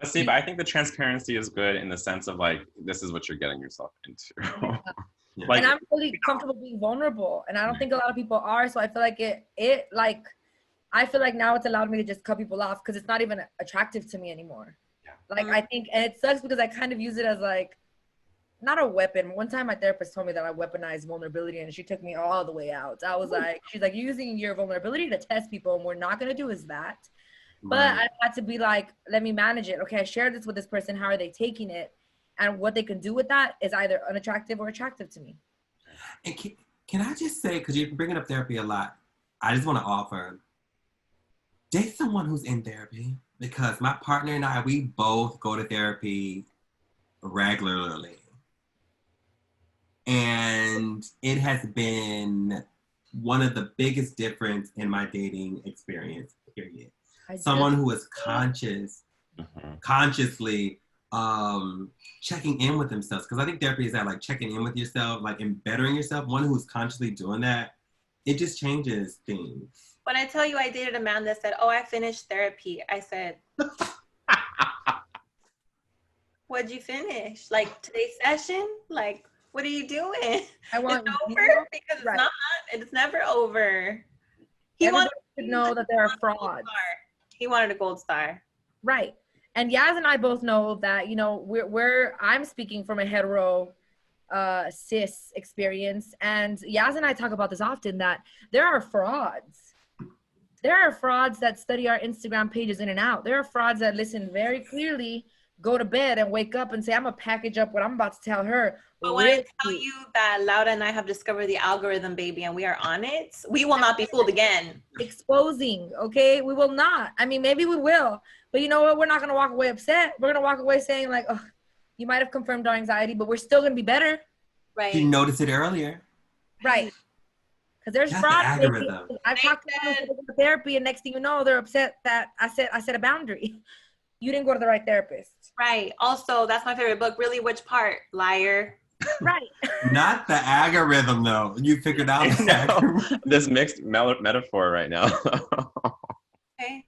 See, but I think the transparency is good in the sense of like, this is what you're getting yourself into. Like, and I'm really comfortable being vulnerable, and I don't think a lot of people are. So I feel like I feel like now it's allowed me to just cut people off because it's not even attractive to me anymore. Like I think, and it sucks because I kind of use it as like, not a weapon. One time my therapist told me that I weaponized vulnerability, and she took me all the way out. I was like, she's like, you're using your vulnerability to test people, and we're not gonna do is that. But I had to be like, let me manage it. Okay, I shared this with this person. How are they taking it? And what they can do with that is either unattractive or attractive to me. And can I just say, because you're bringing up therapy a lot, I just want to offer, date someone who's in therapy. Because my partner and I, we both go to therapy regularly. And it has been one of the biggest difference in my dating experience, period. Someone who is consciously checking in with themselves. Because I think therapy is that like checking in with yourself, like and bettering yourself. One who's consciously doing that, it just changes things. When I tell you I dated a man that said, oh, I finished therapy, I said, what'd you finish? Like today's session? Like, what are you doing? I want it's over? Because it's not. It's never over. He wanted to know that there are frauds. He wanted a gold star. Right. And Yaz and I both know that, you know, I'm speaking from a hetero cis experience. And Yaz and I talk about this often, that there are frauds. There are frauds that study our Instagram pages in and out. There are frauds that listen very clearly, go to bed and wake up and say, I'm gonna package up what I'm about to tell her. But when I tell you that Laura and I have discovered the algorithm, baby, and we are on it, we will not be fooled again. Exposing, okay? We will not. I mean, maybe we will, but you know what? We're not gonna walk away upset. We're gonna walk away saying like, oh, you might have confirmed our anxiety, but we're still gonna be better. Right. You noticed it earlier. Right. Because there's fraud. I've talked to people in therapy, and next thing you know, they're upset that I set a boundary. You didn't go to the right therapist. Right. Also, that's my favorite book. Really, which part? Liar. Right. Not the algorithm, though. You figured out this mixed metaphor right now. Okay.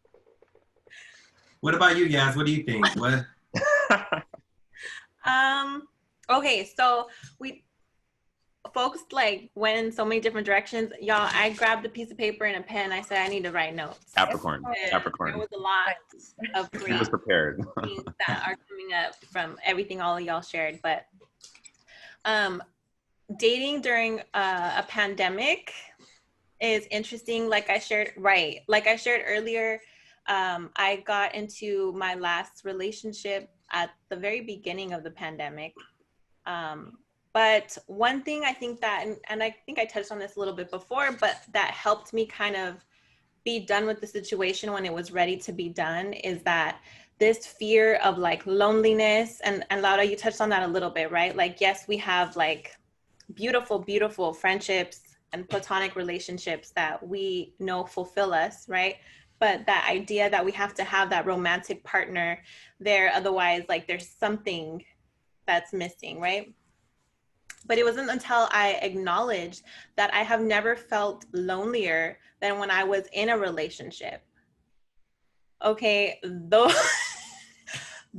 What about you, Yaz? What do you think? What? Okay, so folks like went in so many different directions. Y'all, I grabbed a piece of paper and a pen. I said I need to write notes. Capricorn. There was a lot of He was prepared. things that are coming up from everything all of y'all shared. But dating during a pandemic is interesting. Like I shared earlier, I got into my last relationship at the very beginning of the pandemic. But one thing I think that, and I think I touched on this a little bit before, but that helped me kind of be done with the situation when it was ready to be done, is that this fear of like loneliness, and Laura, you touched on that a little bit, right? Like, yes, we have like beautiful, beautiful friendships and platonic relationships that we know fulfill us, right? But that idea that we have to have that romantic partner there, otherwise like there's something that's missing, right? But it wasn't until I acknowledged that I have never felt lonelier than when I was in a relationship. Okay, though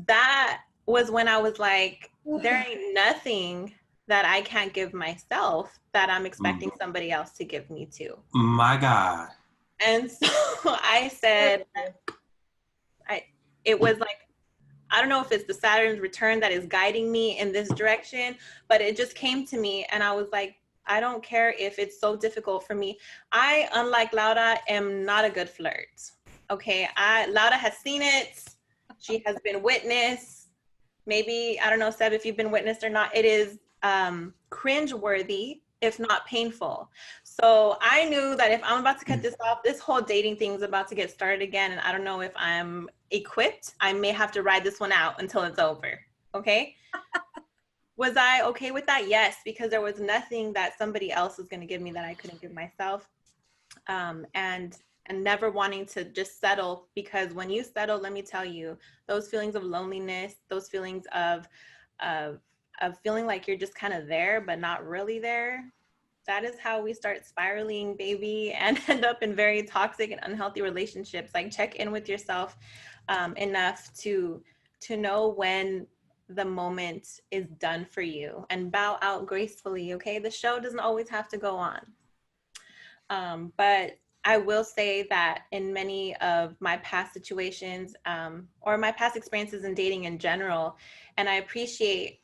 that was when I was like, there ain't nothing that I can't give myself that I'm expecting somebody else to give me too. My God. And so I said, it was like, I don't know if it's the Saturn's return that is guiding me in this direction, but it just came to me and I was like, I don't care if it's so difficult for me. I, unlike Laura, am not a good flirt. Okay, Laura has seen it. She has been witness. Maybe, I don't know, Seb, if you've been witnessed or not, it is cringe-worthy, if not painful. So I knew that if I'm about to cut this off, this whole dating thing is about to get started again, and I don't know if I'm equipped. I may have to ride this one out until it's over, okay? Was I okay with that? Yes, because there was nothing that somebody else was gonna give me that I couldn't give myself. And never wanting to just settle, because when you settle, let me tell you, those feelings of loneliness, those feelings of feeling like you're just kind of there, but not really there, that is how we start spiraling, baby, and end up in very toxic and unhealthy relationships. Like, check in with yourself enough to know when the moment is done for you and bow out gracefully, okay? The show doesn't always have to go on. But I will say that in many of my past situations or my past experiences in dating in general, and I appreciate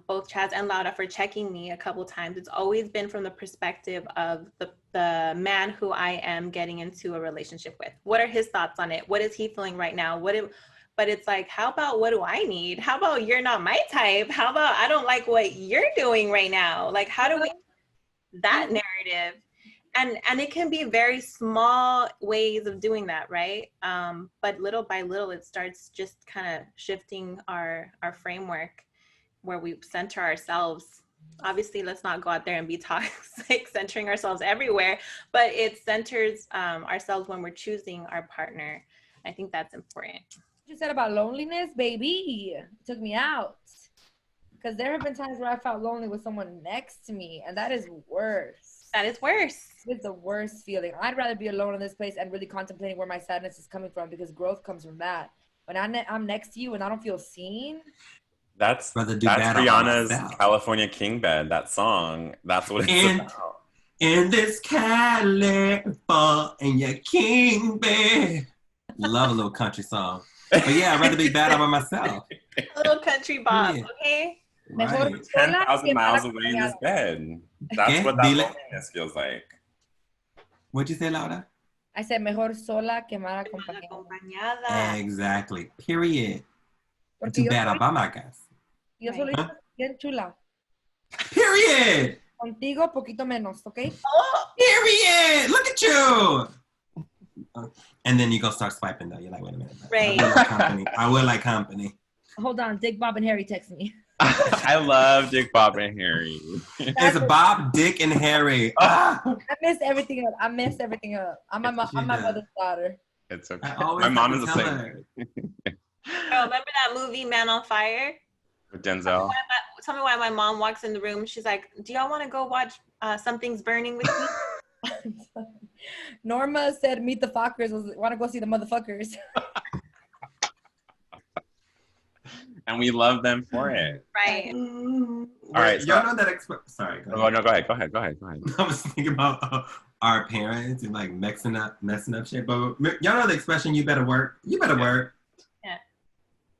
both Chaz and Laura for checking me a couple times, it's always been from the perspective of the man who I am getting into a relationship with. What are his thoughts on it? What is he feeling right now? But it's like, how about what do I need? How about you're not my type? How about I don't like what you're doing right now? Like, how do we, that narrative? And it can be very small ways of doing that, right? But little by little, it starts just kind of shifting our framework where we center ourselves. Obviously, let's not go out there and be toxic, centering ourselves everywhere, but it centers ourselves when we're choosing our partner. I think that's important. You said about loneliness, baby, it took me out. Because there have been times where I felt lonely with someone next to me, and that is worse. That is worse. It's the worst feeling. I'd rather be alone in this place and really contemplating where my sadness is coming from, because growth comes from that. When I'm next to you and I don't feel seen. That's Rihanna's California King Bed, that song. That's what it's about. In this California King Bed. Love a little country song. But yeah, I'd rather be bad all by myself. A little country bop, okay? Right. 10,000 miles away in this bed. That's what that loneliness feels like. What'd you say, Laura? I said, mejor sola que mal acompañada. Exactly. Period. Too bad about my guys. Yo solita bien chula. Period. Contigo poquito menos, okay? Oh, period. Look at you. And then you go start swiping though. You're like, wait a minute. Right. I would like company. Hold on, Dick, Bob, and Harry text me. I love Dick, Bob, and Harry. It's Bob, Dick, and Harry. I messed everything up. I'm my mother's daughter. It's okay. My mom is the same. Oh, remember that movie Man on Fire? With Denzel. Tell me why my mom walks in the room. She's like, do y'all want to go watch Something's Burning with me? Norma said, meet the Fockers. Want to go see the motherfuckers. And we love them for it. Right. All right. Y'all know that sorry. Go ahead. I was thinking about our parents and like messing up shit. But y'all know the expression, you better work. You better work. Yeah.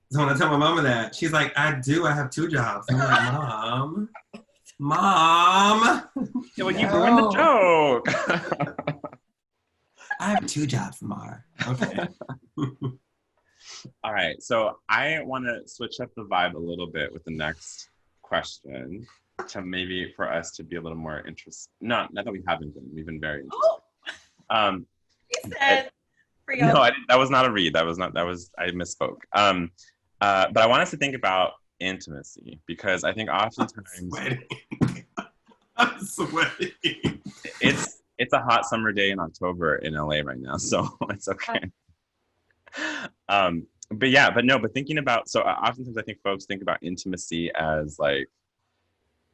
So when I tell my mama that, she's like, I have 2 jobs. I'm like, Mom. Yeah, well, you ruined the joke. I have 2 jobs, Mar. Okay. All right, so I want to switch up the vibe a little bit with the next question to maybe for us to be a little more interested. Not that we haven't been. We've been very interested. He said, for you. No, that was not a read. I misspoke. But I want us to think about intimacy, because I think oftentimes I'm sweating. It's a hot summer day in October in LA right now, so it's okay. But thinking about, so oftentimes I think folks think about intimacy as like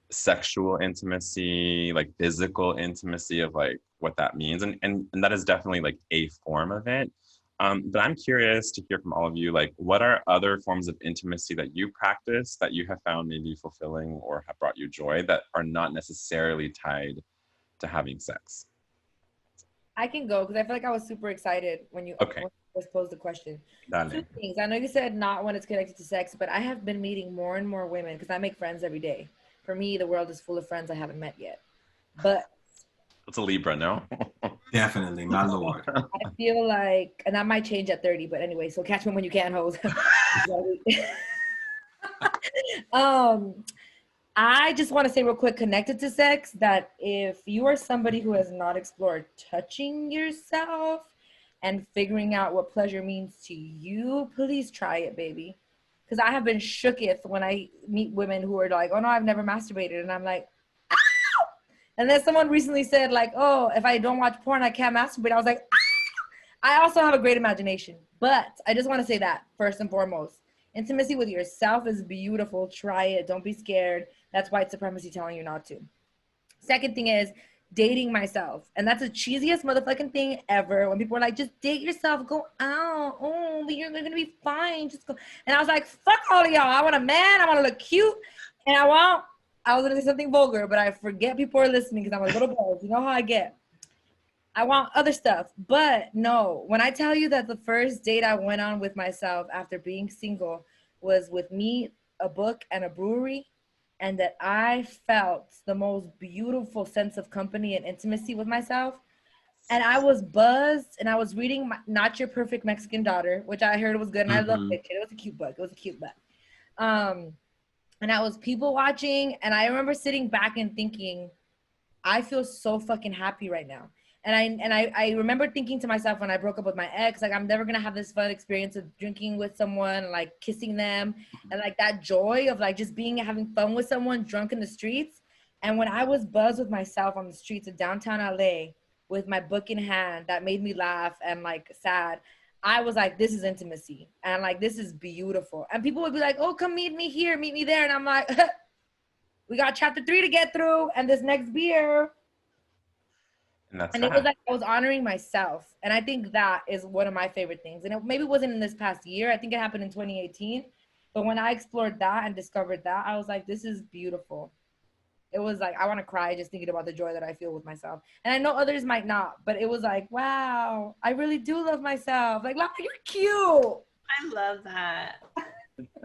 sexual intimacy, like physical intimacy of like what that means. And that is definitely like a form of it. But I'm curious to hear from all of you, like what are other forms of intimacy that you practice that you have found maybe fulfilling or have brought you joy that are not necessarily tied to having sex? I can go because I feel like I was super excited when you Okay. posed the question. Dale. Two things. I know you said not when it's connected to sex, but I have been meeting more and more women because I make friends every day. For me, the world is full of friends I haven't met yet. But It's a Libra, no? Definitely, my lord. I feel like, and that might change at 30, but anyway, so catch me when you can, hoes. I just want to say real quick, connected to sex, that if you are somebody who has not explored touching yourself and figuring out what pleasure means to you, please try it, baby. Because I have been shooketh when I meet women who are like, oh no, I've never masturbated. And I'm like, ow! And then someone recently said like, oh, if I don't watch porn, I can't masturbate. I was like, ow! I also have a great imagination. But I just want to say that first and foremost. Intimacy with yourself is beautiful. Try it. Don't be scared. That's white supremacy telling you not to. Second thing is dating myself. And that's the cheesiest motherfucking thing ever. When people are like, just date yourself, go out. Oh, but you're going to be fine. Just go. And I was like, fuck all of y'all. I want a man. I want to look cute. And I was going to say something vulgar, but I forget people are listening because I'm a little bold. You know how I get. I want other stuff. But no, when I tell you that the first date I went on with myself after being single was with me, a book, and a brewery, and that I felt the most beautiful sense of company and intimacy with myself. And I was buzzed, and I was reading Not Your Perfect Mexican Daughter, which I heard was good, and I loved it. It was a cute book. It was a cute book. And I was people watching, and I remember sitting back and thinking, I feel so fucking happy right now. And I remember thinking to myself when I broke up with my ex, like, I'm never going to have this fun experience of drinking with someone, like kissing them, and like that joy of like just having fun with someone drunk in the streets. And when I was buzzed with myself on the streets of downtown LA with my book in hand that made me laugh and like sad, I was like, this is intimacy. And like, this is beautiful. And people would be like, oh, come meet me here, meet me there. And I'm like, we got chapter 3 to get through and this next beer. And it was like I was honoring myself. And I think that is one of my favorite things. And it maybe wasn't in this past year. I think it happened in 2018. But when I explored that and discovered that, I was like, this is beautiful. It was like, I want to cry just thinking about the joy that I feel with myself. And I know others might not, but it was like, wow, I really do love myself. Like, Laura, you're cute. I love that.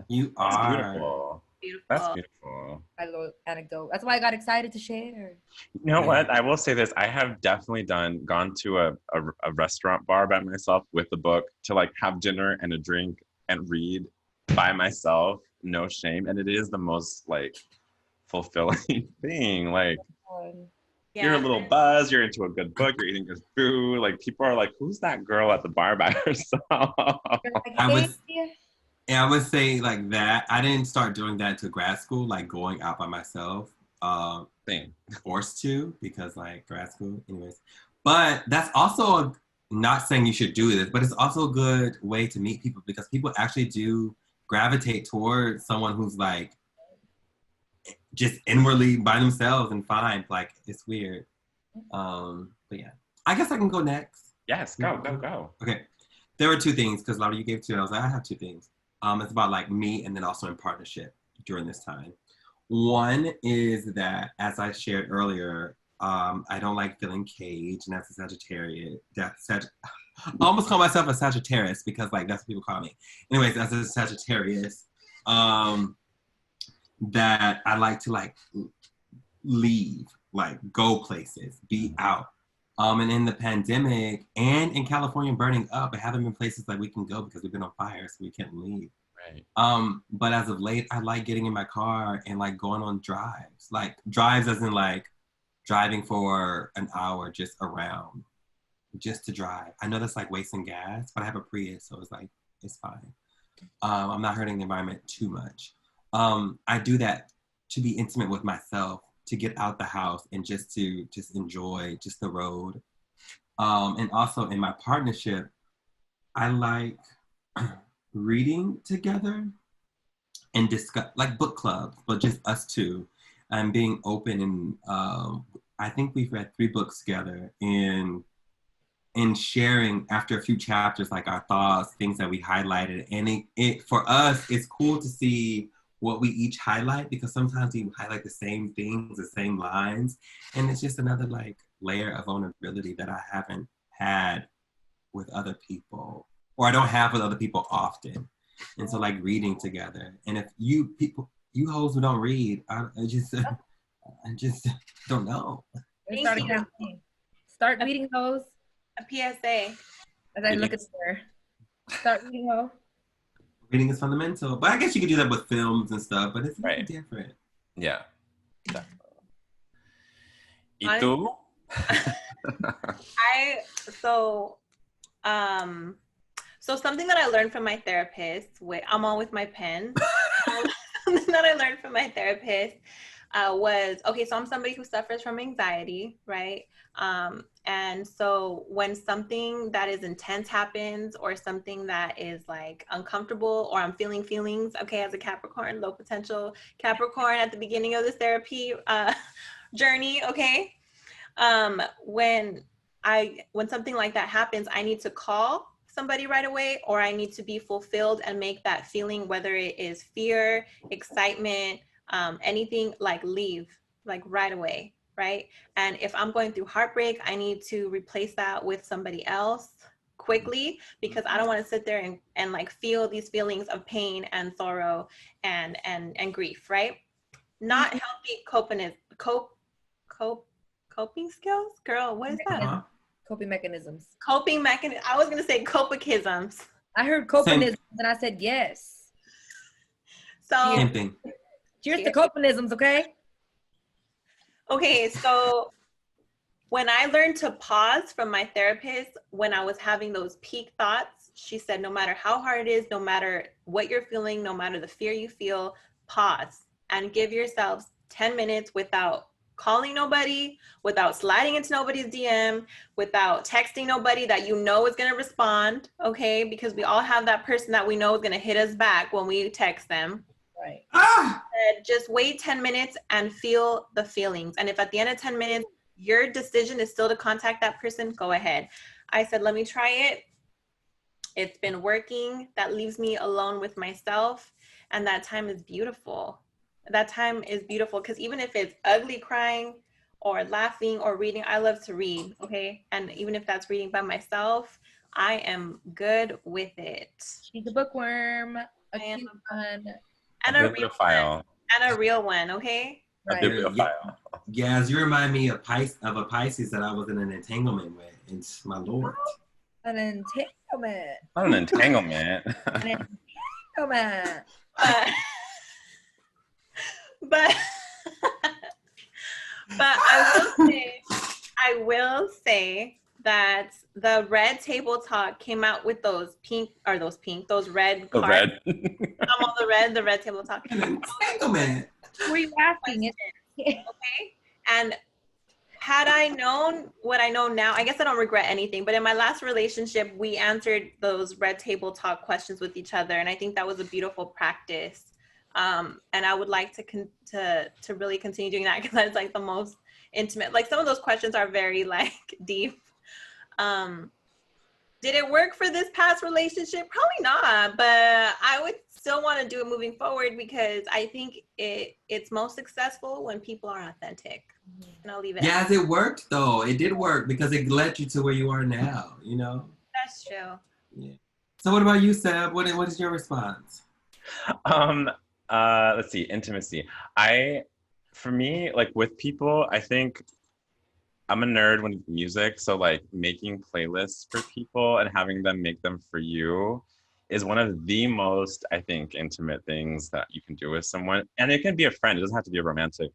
You are. Beautiful. Beautiful. That's beautiful. I love anecdote. That's why I got excited to share. You know what? I will say this. I have definitely gone to a restaurant bar by myself with a book to like have dinner and a drink and read by myself. No shame. And it is the most like fulfilling thing. Like you're a little buzzed, you're into a good book, you're eating good food. Like people are like, who's that girl at the bar by herself? I would say like that. I didn't start doing that until grad school, like going out by myself. Forced to, because like grad school, anyways. But that's also not saying you should do this, but it's also a good way to meet people because people actually do gravitate towards someone who's like just inwardly by themselves and fine. Like it's weird. But yeah, I guess I can go next. Yes, go. Okay, there were two things because Laura, you gave two. I was like, I have two things. It's about like me and then also in partnership during this time. One is that, as I shared earlier, I don't like feeling caged, and that's a Sagittarius. I almost call myself a Sagittarius because like that's what people call me. Anyways, as a Sagittarius, that I like to like leave, like go places, be out. And in the pandemic and in California burning up, it haven't been places that we can go because we've been on fire, so we can't leave. Right. But as of late, I like getting in my car and like going on drives. Like drives as in like driving for an hour just around, just to drive. I know that's like wasting gas, but I have a Prius, so it's like, it's fine. I'm not hurting the environment too much. I do that to be intimate with myself, to get out the house and just to enjoy just the road. And also in my partnership, I like reading together and discuss like book clubs, but just us two. and being open. And I think we've read 3 books together, and in sharing after a few chapters, like our thoughts, things that we highlighted. And it for us, it's cool to see what we each highlight, because sometimes we highlight the same things, the same lines. And it's just another like layer of vulnerability that I haven't had with other people, or I don't have with other people often. And so like reading together. And if you hoes who don't read, I just don't know. Start reading those. A PSA. As I look at her. Start reading those. Reading is fundamental. But I guess you could do that with films and stuff, but it's really different. Yeah. Definitely. ¿Y tú? So something that I learned from my therapist, I'm on with my pen. Something that I learned from my therapist was, okay, so I'm somebody who suffers from anxiety, right? And so when something that is intense happens, or something that is like uncomfortable, or I'm feeling feelings, okay, as a Capricorn, low potential Capricorn at the beginning of this therapy journey, okay? When something like that happens, I need to call somebody right away, or I need to be fulfilled and make that feeling, whether it is fear, excitement, anything, like leave, like right away, right? And if I'm going through heartbreak, I need to replace that with somebody else quickly, because I don't want to sit there and like feel these feelings of pain and sorrow and grief, right? Not healthy coping skills, girl. What is that? Coping mechanisms. I was gonna say copicisms. I heard copinisms and I said yes. So same thing. Cheers to copinisms, okay? Okay, so when I learned to pause from my therapist, when I was having those peak thoughts, she said, no matter how hard it is, no matter what you're feeling, no matter the fear you feel, pause and give yourselves 10 minutes without calling nobody, without sliding into nobody's DM, without texting nobody that you know is going to respond, okay? Because we all have that person that we know is going to hit us back when we text them. Right. Just wait 10 minutes and feel the feelings. And if at the end of 10 minutes, your decision is still to contact that person, go ahead. I said, let me try it. It's been working. That leaves me alone with myself. And that time is beautiful. That time is beautiful, because even if it's ugly crying or laughing or reading, I love to read, okay? And even if that's reading by myself, I am good with it. She's a bookworm, a cute one. And a bibliophile. And a real one, okay? Right. A bibliophile. Yes, you remind me of a Pisces that I was in an entanglement with. It's my lord. An entanglement. Not an entanglement. An entanglement. But I will say that the Red Table Talk came out with those red cards. Red. I'm on the Red Table Talk. Entanglement. Were you asking? Okay. And had I known what I know now, I guess I don't regret anything, but in my last relationship, we answered those Red Table Talk questions with each other. And I think that was a beautiful practice. And I would like to really continue doing that, because that's like the most intimate. Like some of those questions are very like deep. Did it work for this past relationship? Probably not, but I would still want to do it moving forward, because I think it's most successful when people are authentic. And I'll leave it. Yes, it worked though. It did work, because it led you to where you are now, you know? That's true. Yeah. So what about you, Seb? What is your response? Let's see, intimacy. For me, like with people, I think I'm a nerd when music, so like making playlists for people and having them make them for you is one of the most, I think, intimate things that you can do with someone. And it can be a friend. It doesn't have to be a romantic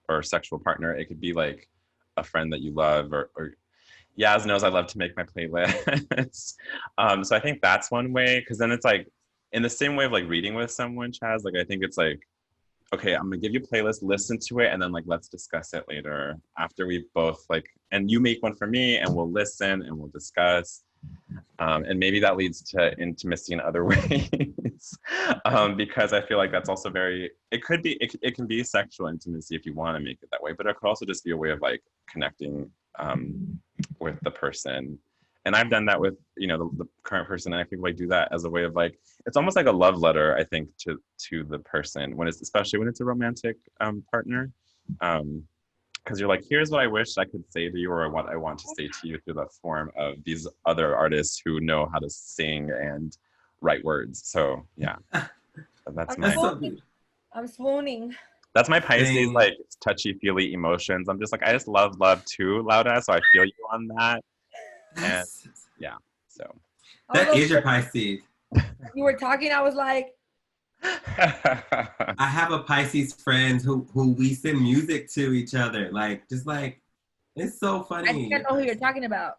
or sexual partner. It could be like a friend that you love, or Yaz knows I love to make my playlists. So I think that's one way, because then it's like, in the same way of like reading with someone, Chaz, like I think it's like, okay, I'm gonna give you a playlist, listen to it, and then like let's discuss it later after we've both like, and you make one for me and we'll listen and we'll discuss. And maybe that leads to intimacy in other ways, because I feel like that's also it can be sexual intimacy if you want to make it that way, but it could also just be a way of like connecting with the person. And I've done that with, the current person, and I think I do that as a way of like, it's almost like a love letter, I think, to the person, especially when it's a romantic partner. Because you're like, here's what I wish I could say to you, or what I want to say to you through the form of these other artists who know how to sing and write words. So yeah, I'm swooning. That's my Pisces, like touchy-feely emotions. I'm just like, I just love too, Laura. So I feel you on that. And yeah, so that is your Pisces. You were talking, I was like, I have a Pisces friend who we send music to each other, it's so funny. I think I know who you're talking about.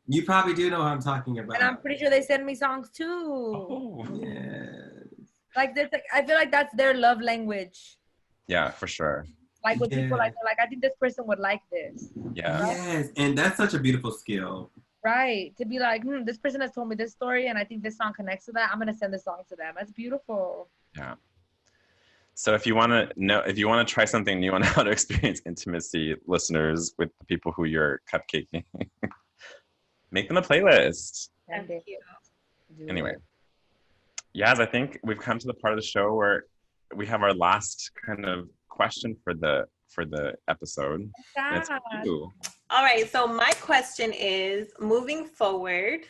You probably do know who I'm talking about. And I'm pretty sure they send me songs too. Oh, yes. Like this, I feel like that's their love language. Yeah, for sure. Like with people like I think this person would like this. Yeah. Right? Yes, and that's such a beautiful skill. Right. To be like, this person has told me this story and I think this song connects to that. I'm gonna send this song to them. That's beautiful. Yeah. So if you want to try something new on how to experience intimacy, listeners, with the people who you're cupcaking, make them a playlist. Thank you. Anyway, Yaz, I think we've come to the part of the show where we have our last kind of question for the episode. All right, so my question is, moving forward,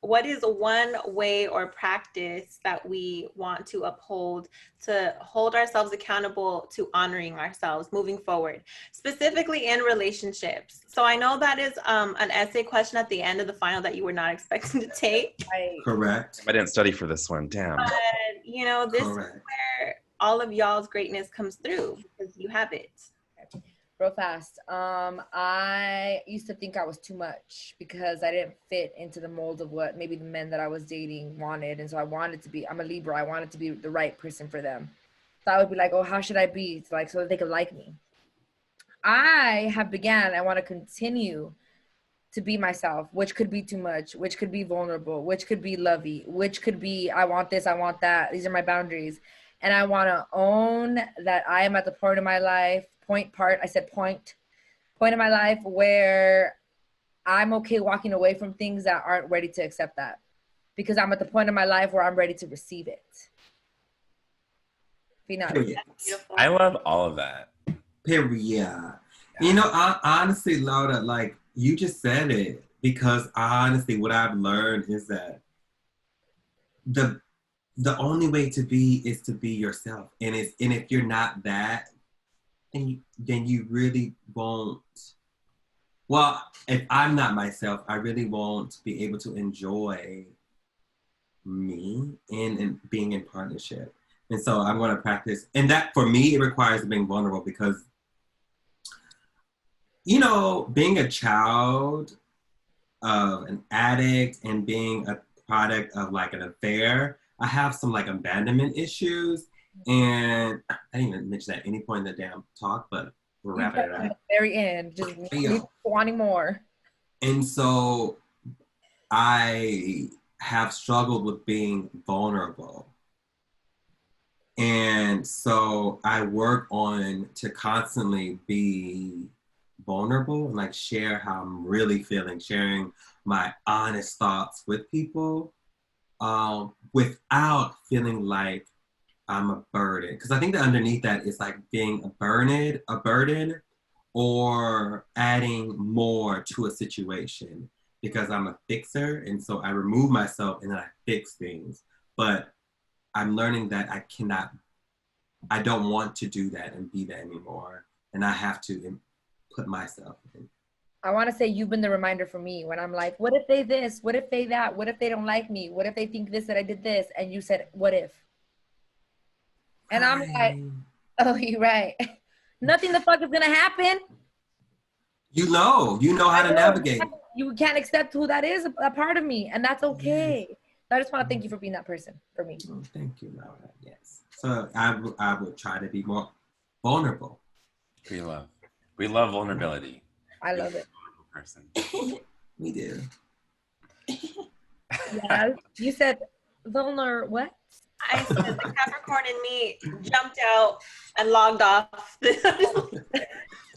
what is one way or practice that we want to uphold to hold ourselves accountable to honoring ourselves moving forward, specifically in relationships? So I know that is an essay question at the end of the final that you were not expecting to take. Correct. I didn't study for this one, damn. But, this is where all of y'all's greatness comes through, because you have it. Real fast. I used to think I was too much because I didn't fit into the mold of what maybe the men that I was dating wanted. And so I'm a Libra. I wanted to be the right person for them. So I would be like, oh, how should I be? So that they could like me. I want to continue to be myself, which could be too much, which could be vulnerable, which could be lovey, which could be, I want this, I want that. These are my boundaries. And I want to own that I am at the point in my life, point in my life where I'm okay walking away from things that aren't ready to accept that, because I'm at the point in my life where I'm ready to receive it. I love all of that. Period. Yeah. Honestly, Laura, like you just said it, because honestly, what I've learned is that the only way to be is to be yourself. And if you're not that, then you really won't. Well, if I'm not myself, I really won't be able to enjoy me and being in partnership. And so I'm going to practice. And that, for me, it requires being vulnerable, because, being a child of an addict and being a product of like an affair, I have some like abandonment issues. And I didn't even mention that at any point in the damn talk, but we're wrapping it up. At the very end, just wanting more. And so I have struggled with being vulnerable. And so I work on to constantly be vulnerable and like share how I'm really feeling, sharing my honest thoughts with people without feeling like I'm a burden. Because I think that underneath that is like being a burden or adding more to a situation, because I'm a fixer. And so I remove myself and then I fix things. But I'm learning that I don't want to do that and be that anymore. And I have to put myself in. I want to say you've been the reminder for me when I'm like, what if they this? What if they that? What if they don't like me? What if they think this, that I did this? And you said, what if? And I'm like, oh, you're right. Nothing the fuck is going to happen. You know how to navigate. You can't accept who that is, a part of me. And that's okay. Yes. So I just want to thank you for being that person for me. Oh, thank you, Laura. Yes. So I would try to be more vulnerable. We love vulnerability. I love it. Person. We do. Yes. You said what? I said the Capricorn in me jumped out and logged off.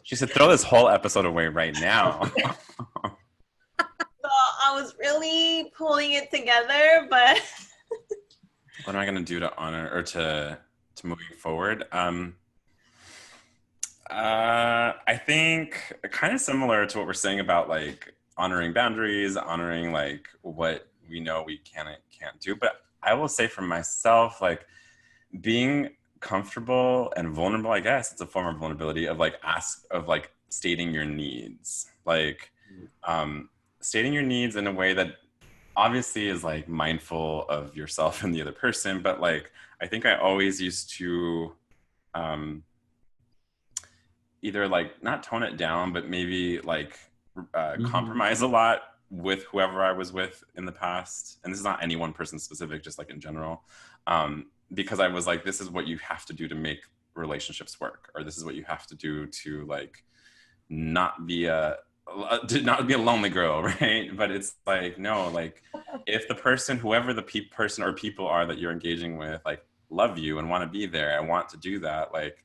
She said, throw this whole episode away right now. So I was really pulling it together, but what am I going to do to honor or to moving forward? I think kind of similar to what we're saying about like honoring boundaries, honoring like what we know we can and can't do. But I will say for myself, like being comfortable and vulnerable, I guess it's a form of vulnerability of like stating your needs, like stating your needs in a way that obviously is like mindful of yourself and the other person. But like, I think I always used to either like not tone it down, but maybe like compromise a lot with whoever I was with in the past. And this is not any one person specific, just like in general. Because I was like, this is what you have to do to make relationships work, or this is what you have to do to like not be a lonely girl, right? But it's like, no, like if the person, whoever the person or people are that you're engaging with, like love you and want to be there and want to do that, like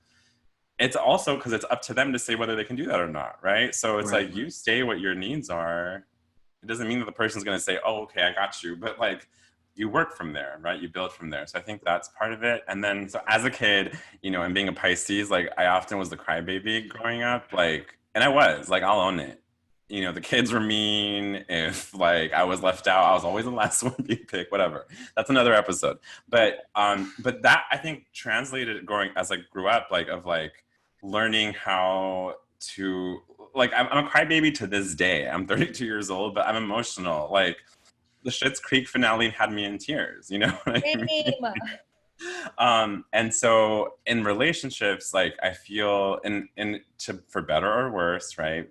it's also because it's up to them to say whether they can do that or not, right? So it's like you say what your needs are. It doesn't mean that the person's going to say, oh, okay, I got you. But like you work from there, right? You build from there. So I think that's part of it. And then so as a kid, you know, and being a Pisces, like I often was the crybaby growing up, like, and I was like, I'll own it. You know, the kids were mean. If like I was left out, I was always the last one being picked, whatever. That's another episode. But that I think translated growing as I grew up, like of like learning how to like I'm a crybaby to this day. I'm 32 years old, but I'm emotional. Like the Schitt's Creek finale had me in tears, you know what I mean? And so in relationships, like I feel for better or worse, right?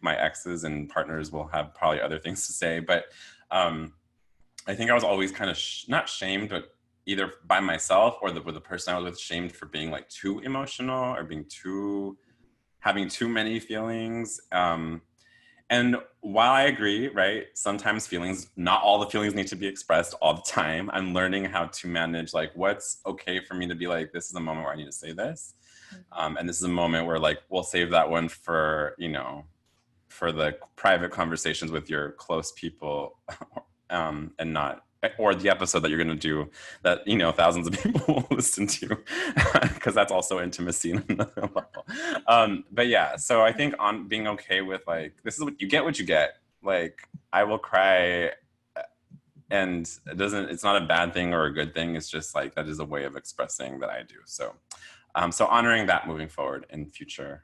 My exes and partners will have probably other things to say, but I think I was always kind of not shamed, but either by myself or with the person I was with, shamed for being like too emotional or having too many feelings. And while I agree, right, sometimes not all the feelings need to be expressed all the time. I'm learning how to manage like what's okay for me to be like, this is a moment where I need to say this. And this is a moment where like, we'll save that one for, you know, for the private conversations with your close people and not, or the episode that you're going to do that, you know, thousands of people will listen to because that's also intimacy on another level. But yeah, so I think on being okay with like, this is what you get. Like I will cry and it's not a bad thing or a good thing. It's just like, that is a way of expressing that I do. So, so honoring that moving forward in future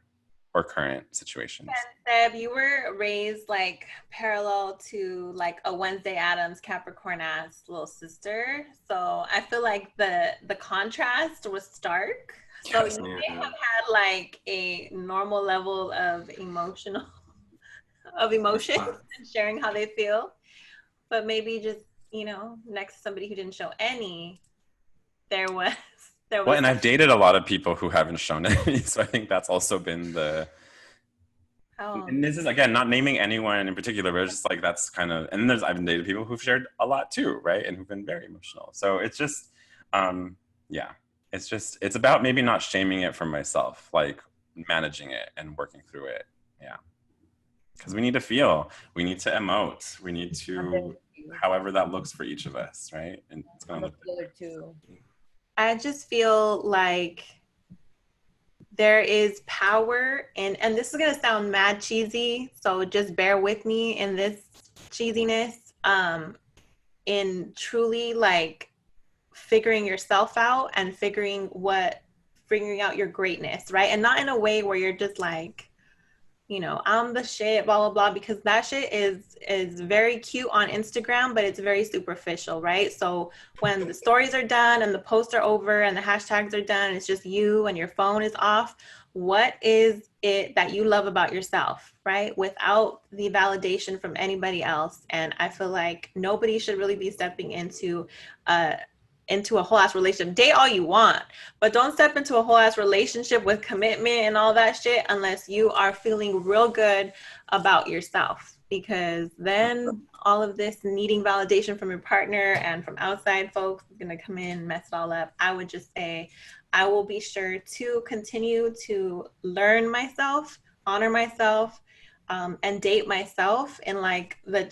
or current situations. And Seb, you were raised like parallel to like a Wednesday Addams Capricorn ass little sister. So I feel like the contrast was stark. So you may have had like a normal level of emotion and sharing how they feel. But maybe just, you know, next to somebody who didn't show any, there was well, and I've dated a lot of people who haven't shown any, so I think that's also been and this is again not naming anyone in particular, but it's just like that's kind of, and I've dated people who've shared a lot too, right, and who've been very emotional. So it's just, it's about maybe not shaming it for myself, like managing it and working through it, because we need to feel, we need to emote, we need to, however that looks for each of us, right, and it's gonna look good too. I just feel like there is power and this is going to sound mad cheesy, so just bear with me in this cheesiness, in truly like figuring yourself out and figuring out your greatness, right? And not in a way where you're just like, you know, I'm the shit, blah, blah, blah, because that shit is very cute on Instagram, but it's very superficial, right? So when the stories are done and the posts are over and the hashtags are done, it's just you and your phone is off. What is it that you love about yourself, right? Without the validation from anybody else. And I feel like nobody should really be stepping into a into a whole ass relationship. Date all you want, but don't step into a whole ass relationship with commitment and all that shit unless you are feeling real good about yourself, because then all of this needing validation from your partner and from outside folks is going to come in and mess it all up. I would just say I will be sure to continue to learn myself, honor myself, and date myself in like the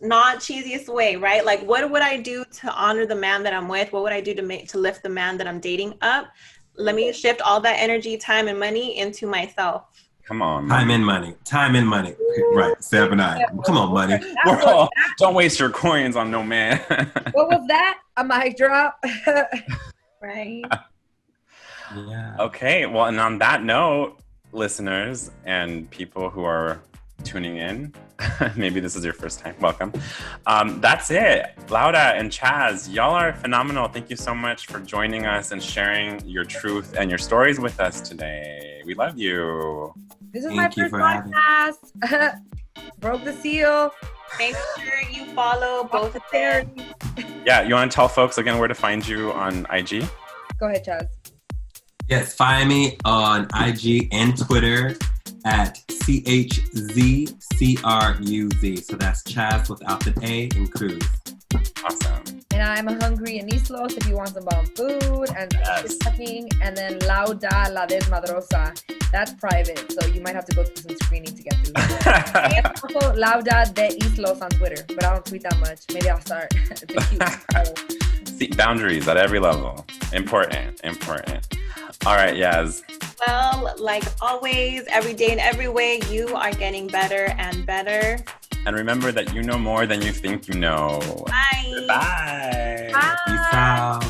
not cheesiest way, right? Like, what would I do to honor the man that I'm with? What would I do to lift the man that I'm dating up? Let me shift all that energy, time, and money into myself. Come on, time and money. Right, Seb and I. Come on, money. Don't waste your coins on no man. What was that? A mic drop. Right. Yeah. Okay, well, and on that note, listeners and people who are tuning in, maybe this is your first time, welcome. That's it. Laura and Chaz, y'all are phenomenal. Thank you so much for joining us and sharing your truth and your stories with us today. We love you. This is my first podcast. Broke the seal. Make sure you follow both of them. Yeah, you want to tell folks again where to find you on IG? Go ahead, Chaz. Yes, find me on IG and Twitter at CHZCRUZ. So that's Chaz without the A and Cruz. Awesome. And I'm hungry in Islos if you want some bomb food and cooking. And then Lauda La Desmadrosa. That's private, so you might have to go through some screening to get through that. And also Lauda de Islos on Twitter, but I don't tweet that much. Maybe I'll start. See, boundaries at every level. Important. All right, Yaz. Well, like always, every day in every way, you are getting better and better. And remember that you know more than you think you know. Bye. Bye. Bye. Peace out.